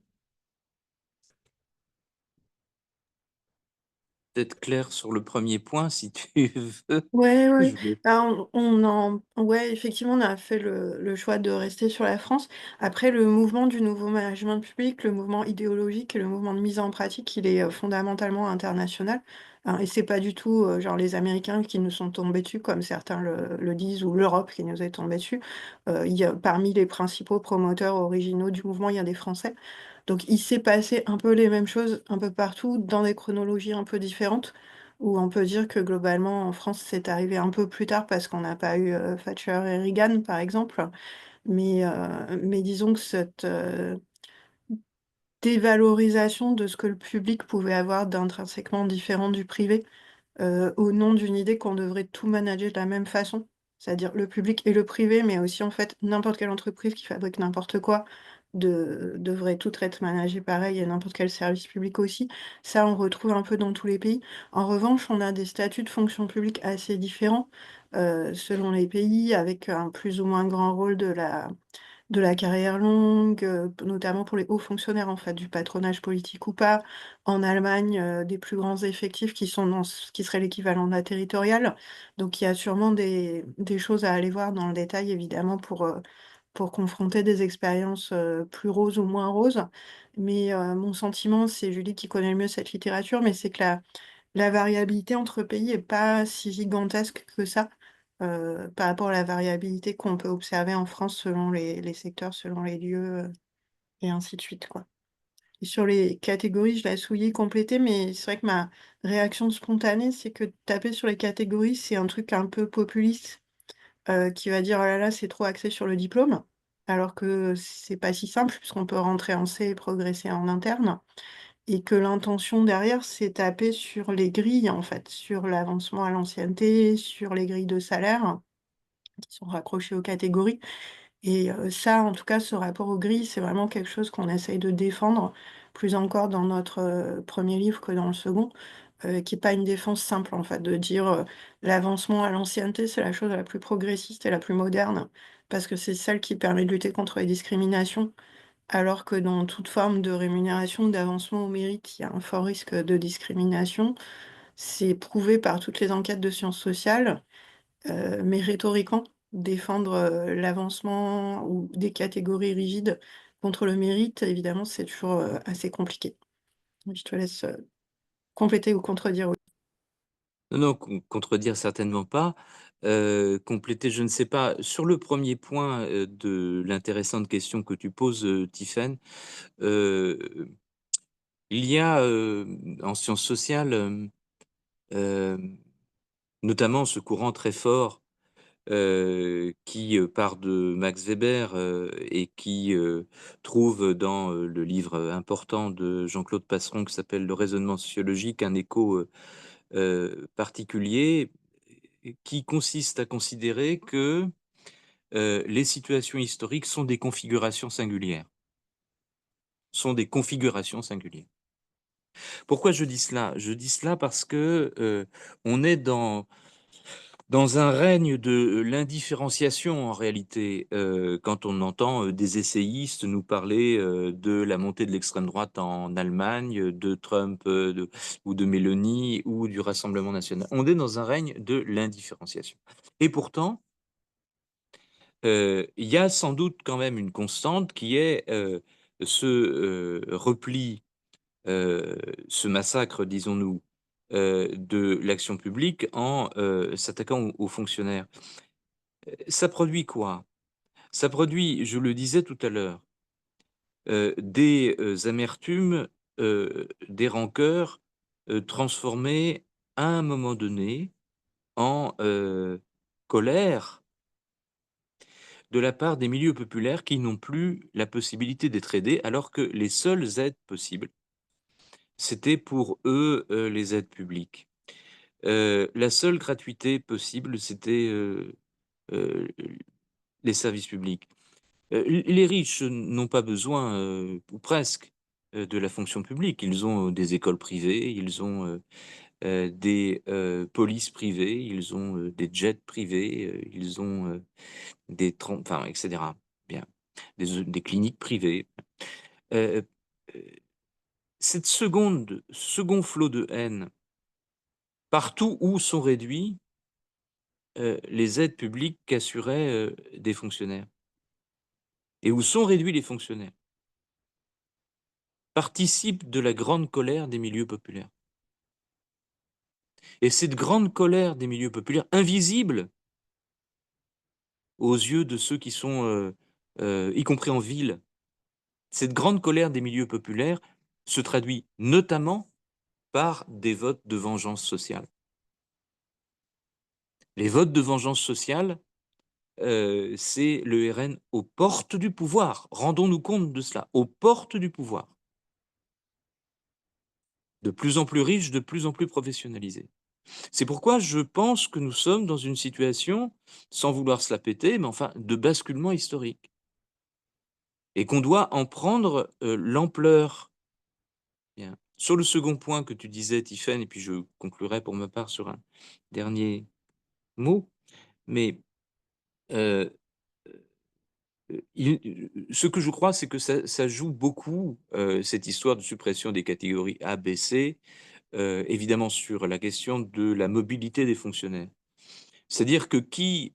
D'être clair sur le premier point, si tu veux. Ouais, ouais. Je vais- Bah, ouais, effectivement, on a fait le choix de rester sur la France. Après, le mouvement du nouveau management public, le mouvement idéologique et le mouvement de mise en pratique, il est fondamentalement international. Hein, et c'est pas du tout genre les Américains qui nous sont tombés dessus, comme certains le disent, ou l'Europe qui nous est tombée dessus. Parmi les principaux promoteurs originaux du mouvement, il y a des Français. Donc, il s'est passé un peu les mêmes choses un peu partout, dans des chronologies un peu différentes où on peut dire que globalement en France c'est arrivé un peu plus tard parce qu'on n'a pas eu Thatcher et Reagan par exemple, mais disons que cette dévalorisation de ce que le public pouvait avoir d'intrinsèquement différent du privé, au nom d'une idée qu'on devrait tout manager de la même façon, c'est-à-dire le public et le privé, mais aussi en fait n'importe quelle entreprise qui fabrique n'importe quoi devrait tout être managé pareil et n'importe quel service public aussi. Ça, on retrouve un peu dans tous les pays. En revanche, on a des statuts de fonction publique assez différents selon les pays, avec un plus ou moins grand rôle de la carrière longue, notamment pour les hauts fonctionnaires, en fait, du patronage politique ou pas. En Allemagne, des plus grands effectifs qui sont dans ce qui serait l'équivalent de la territoriale. Donc il y a sûrement des choses à aller voir dans le détail, évidemment, pour confronter des expériences, plus roses ou moins roses. Mais mon sentiment, c'est Julie qui connaît le mieux cette littérature, mais c'est que la variabilité entre pays est pas si gigantesque que ça, par rapport à la variabilité qu'on peut observer en France selon les secteurs, selon les lieux, et ainsi de suite, quoi. Et sur les catégories, je laisse Souilly compléter, mais c'est vrai que ma réaction spontanée, c'est que taper sur les catégories, c'est un truc un peu populiste, qui va dire: «Oh là là, c'est trop axé sur le diplôme», alors que c'est pas si simple puisqu'on peut rentrer en C et progresser en interne. Et que l'intention derrière, c'est taper sur les grilles, en fait, sur l'avancement à l'ancienneté, sur les grilles de salaire qui sont raccrochées aux catégories. Et ça, en tout cas, ce rapport aux grilles, c'est vraiment quelque chose qu'on essaye de défendre, plus encore dans notre, 1er livre que dans le second, qui est pas une défense simple, en fait, de dire, l'avancement à l'ancienneté, c'est la chose la plus progressiste et la plus moderne, parce que c'est celle qui permet de lutter contre les discriminations. Alors que dans toute forme de rémunération ou d'avancement au mérite, il y a un fort risque de discrimination. c'est prouvé par toutes les enquêtes de sciences sociales, mais rhétoriquement, défendre l'avancement ou des catégories rigides contre le mérite, évidemment, c'est toujours assez compliqué. Je te laisse compléter ou contredire. Oui. Non, non, contredire certainement pas. Compléter, je ne sais pas. Sur le premier point de l'intéressante question que tu poses, Tiffaine, euh, il y a en sciences sociales euh, notamment ce courant très fort qui part de Max Weber et qui trouve dans le livre important de Jean-Claude Passeron qui s'appelle Le raisonnement sociologique un écho particulier qui consiste à considérer que les situations historiques sont des configurations singulières. Sont des configurations singulières. Pourquoi je dis cela? Je dis cela parce que on est dans un règne de l'indifférenciation en réalité, quand on entend des essayistes nous parler de la montée de l'extrême droite en Allemagne, de Trump ou de Mélanie ou du Rassemblement national. On est dans un règne de l'indifférenciation. Et pourtant, il y a sans doute quand même une constante qui est ce repli, ce massacre, disons-nous, de l'action publique en s'attaquant aux fonctionnaires. Ça produit quoi? Ça produit, je le disais tout à l'heure, des amertumes, des rancœurs transformées à un moment donné en colère de la part des milieux populaires qui n'ont plus la possibilité d'être aidés, alors que les seules aides possibles, c'était pour eux les aides publiques. La seule gratuité possible, c'était euh, les services publics. Les riches n'ont pas besoin, ou presque, de la fonction publique. Ils ont des écoles privées, ils ont des polices privées, ils ont des jets privés, ils ont enfin, etc. Bien, des cliniques privées. Euh, euh, cette second flot de haine, partout où sont réduits les aides publiques qu'assuraient des fonctionnaires, et où sont réduits les fonctionnaires, participe de la grande colère des milieux populaires. Et cette grande colère des milieux populaires, invisible aux yeux de ceux qui sont, y compris en ville, cette grande colère des milieux populaires se traduit notamment par des votes de vengeance sociale. Les votes de vengeance sociale, c'est le RN aux portes du pouvoir. Rendons-nous compte de cela, aux portes du pouvoir. De plus en plus riches, de plus en plus professionnalisés. C'est pourquoi je pense que nous sommes dans une situation, sans vouloir se la péter, mais enfin, de basculement historique. Et qu'on doit en prendre l'ampleur. Bien. Sur le second point que tu disais, Tiffaine, et puis je conclurai pour ma part sur un dernier mot, mais euh, ce que je crois, c'est que ça joue beaucoup, cette histoire de suppression des catégories A, B, C, évidemment sur la question de la mobilité des fonctionnaires. C'est-à-dire que qui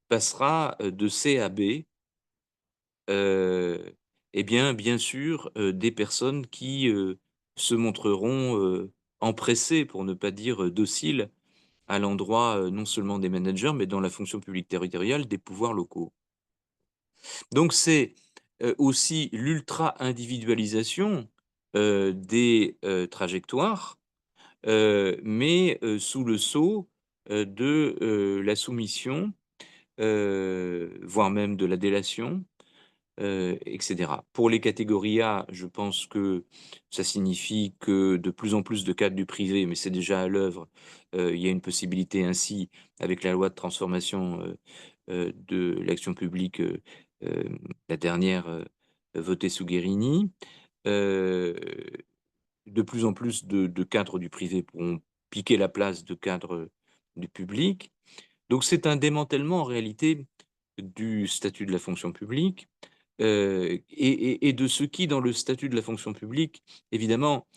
passera de C à B, eh bien sûr, des personnes qui se montreront empressées, pour ne pas dire dociles, à l'endroit non seulement des managers, mais dans la fonction publique territoriale, des pouvoirs locaux. Donc c'est aussi l'ultra-individualisation des trajectoires, mais sous le sceau de la soumission, voire même de la délation, etc. Pour les catégories A, je pense que ça signifie que de plus en plus de cadres du privé, mais c'est déjà à l'œuvre, il y a une possibilité ainsi, avec la loi de transformation de l'action publique, euh, la dernière votée sous Guérini, euh, de plus en plus de cadres du privé pourront piquer la place de cadres du public. Donc c'est un démantèlement en réalité du statut de la fonction publique et de ce qui, dans le statut de la fonction publique, évidemment,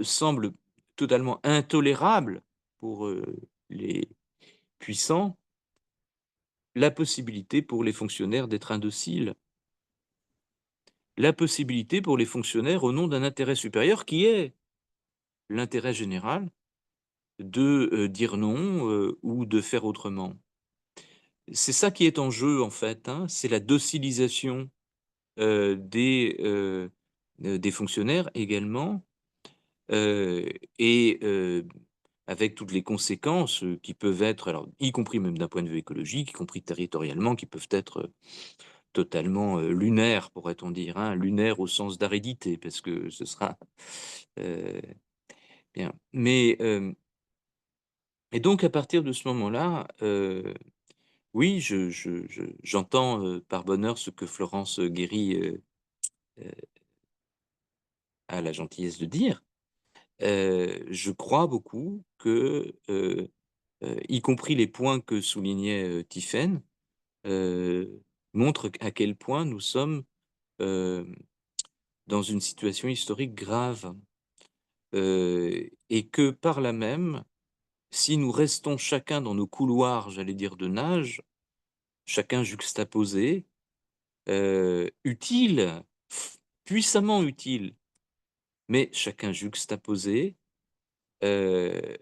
semble totalement intolérable pour les puissants, la possibilité pour les fonctionnaires d'être indociles, la possibilité pour les fonctionnaires, au nom d'un intérêt supérieur qui est l'intérêt général, de dire non ou de faire autrement. C'est ça qui est en jeu, en fait, hein, c'est la docilisation euh, des, euh, des fonctionnaires également, euh, et avec toutes les conséquences qui peuvent être, alors, y compris même d'un point de vue écologique, y compris territorialement, qui peuvent être totalement lunaires, pourrait-on dire, hein, lunaires au sens d'aridité, parce que ce sera euh, bien. Mais et donc à partir de ce moment-là, oui, j'entends par bonheur ce que Florence Guéry euh, a la gentillesse de dire. Je crois beaucoup que, y compris les points que soulignait Tiphaine, montrent à quel point nous sommes dans une situation historique grave, et que par là même, si nous restons chacun dans nos couloirs, j'allais dire de nage, chacun juxtaposé, utile, puissamment utile, mais chacun juxtaposé, heu,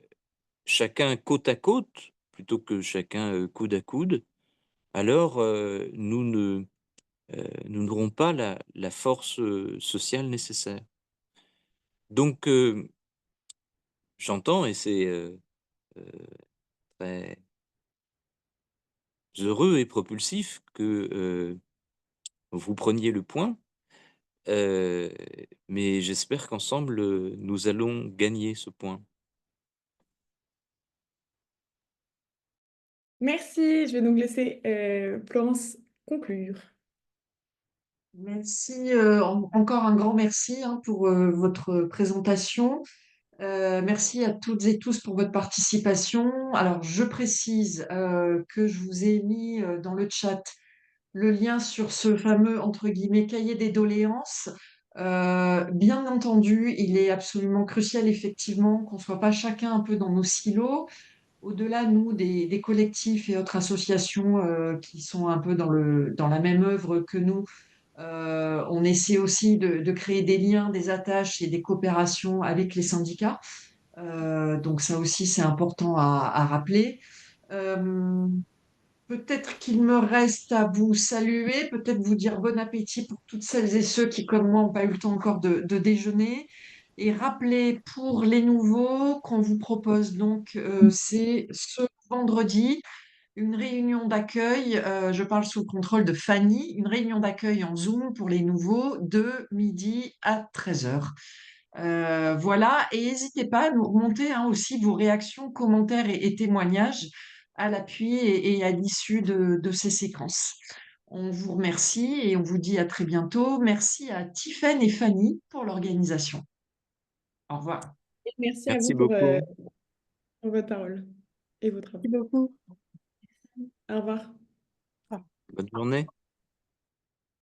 chacun côte à côte, plutôt que chacun, coude à coude, alors, nous n'aurons pas la force, sociale nécessaire. Donc, j'entends et c'est, heu, très heureux et propulsif que, vous preniez le point, heu, mais j'espère qu'ensemble, nous allons gagner ce point. Merci, je vais donc laisser Florence conclure. Merci, encore un grand merci hein, pour votre présentation. Merci à toutes et tous pour votre participation. Alors, je précise que je vous ai mis dans le chat le lien sur ce fameux, entre guillemets, cahier des doléances. Bien entendu, il est absolument crucial, effectivement, qu'on ne soit pas chacun un peu dans nos silos. Au-delà, nous, des collectifs et autres associations qui sont un peu dans la même œuvre que nous, on essaie aussi de créer des liens, des attaches et des coopérations avec les syndicats. Donc ça aussi, c'est important à rappeler. Euh, Peut-être qu'il me reste à vous saluer, peut-être vous dire bon appétit pour toutes celles et ceux qui, comme moi, n'ont pas eu le temps encore de déjeuner. Et rappeler pour les nouveaux qu'on vous propose donc, c'est ce vendredi, une réunion d'accueil, je parle sous le contrôle de Fanny, une réunion d'accueil en Zoom pour les nouveaux de midi à 13h. Voilà, et n'hésitez pas à nous remonter hein, aussi vos réactions, commentaires et témoignages à l'appui et à l'issue de ces séquences. On vous remercie et on vous dit à très bientôt. Merci à Tiffaine et Fanny pour l'organisation. Au revoir. Et merci à vous Merci beaucoup. pour votre parole et vos travaux. Merci beaucoup. Au revoir. Bonne journée.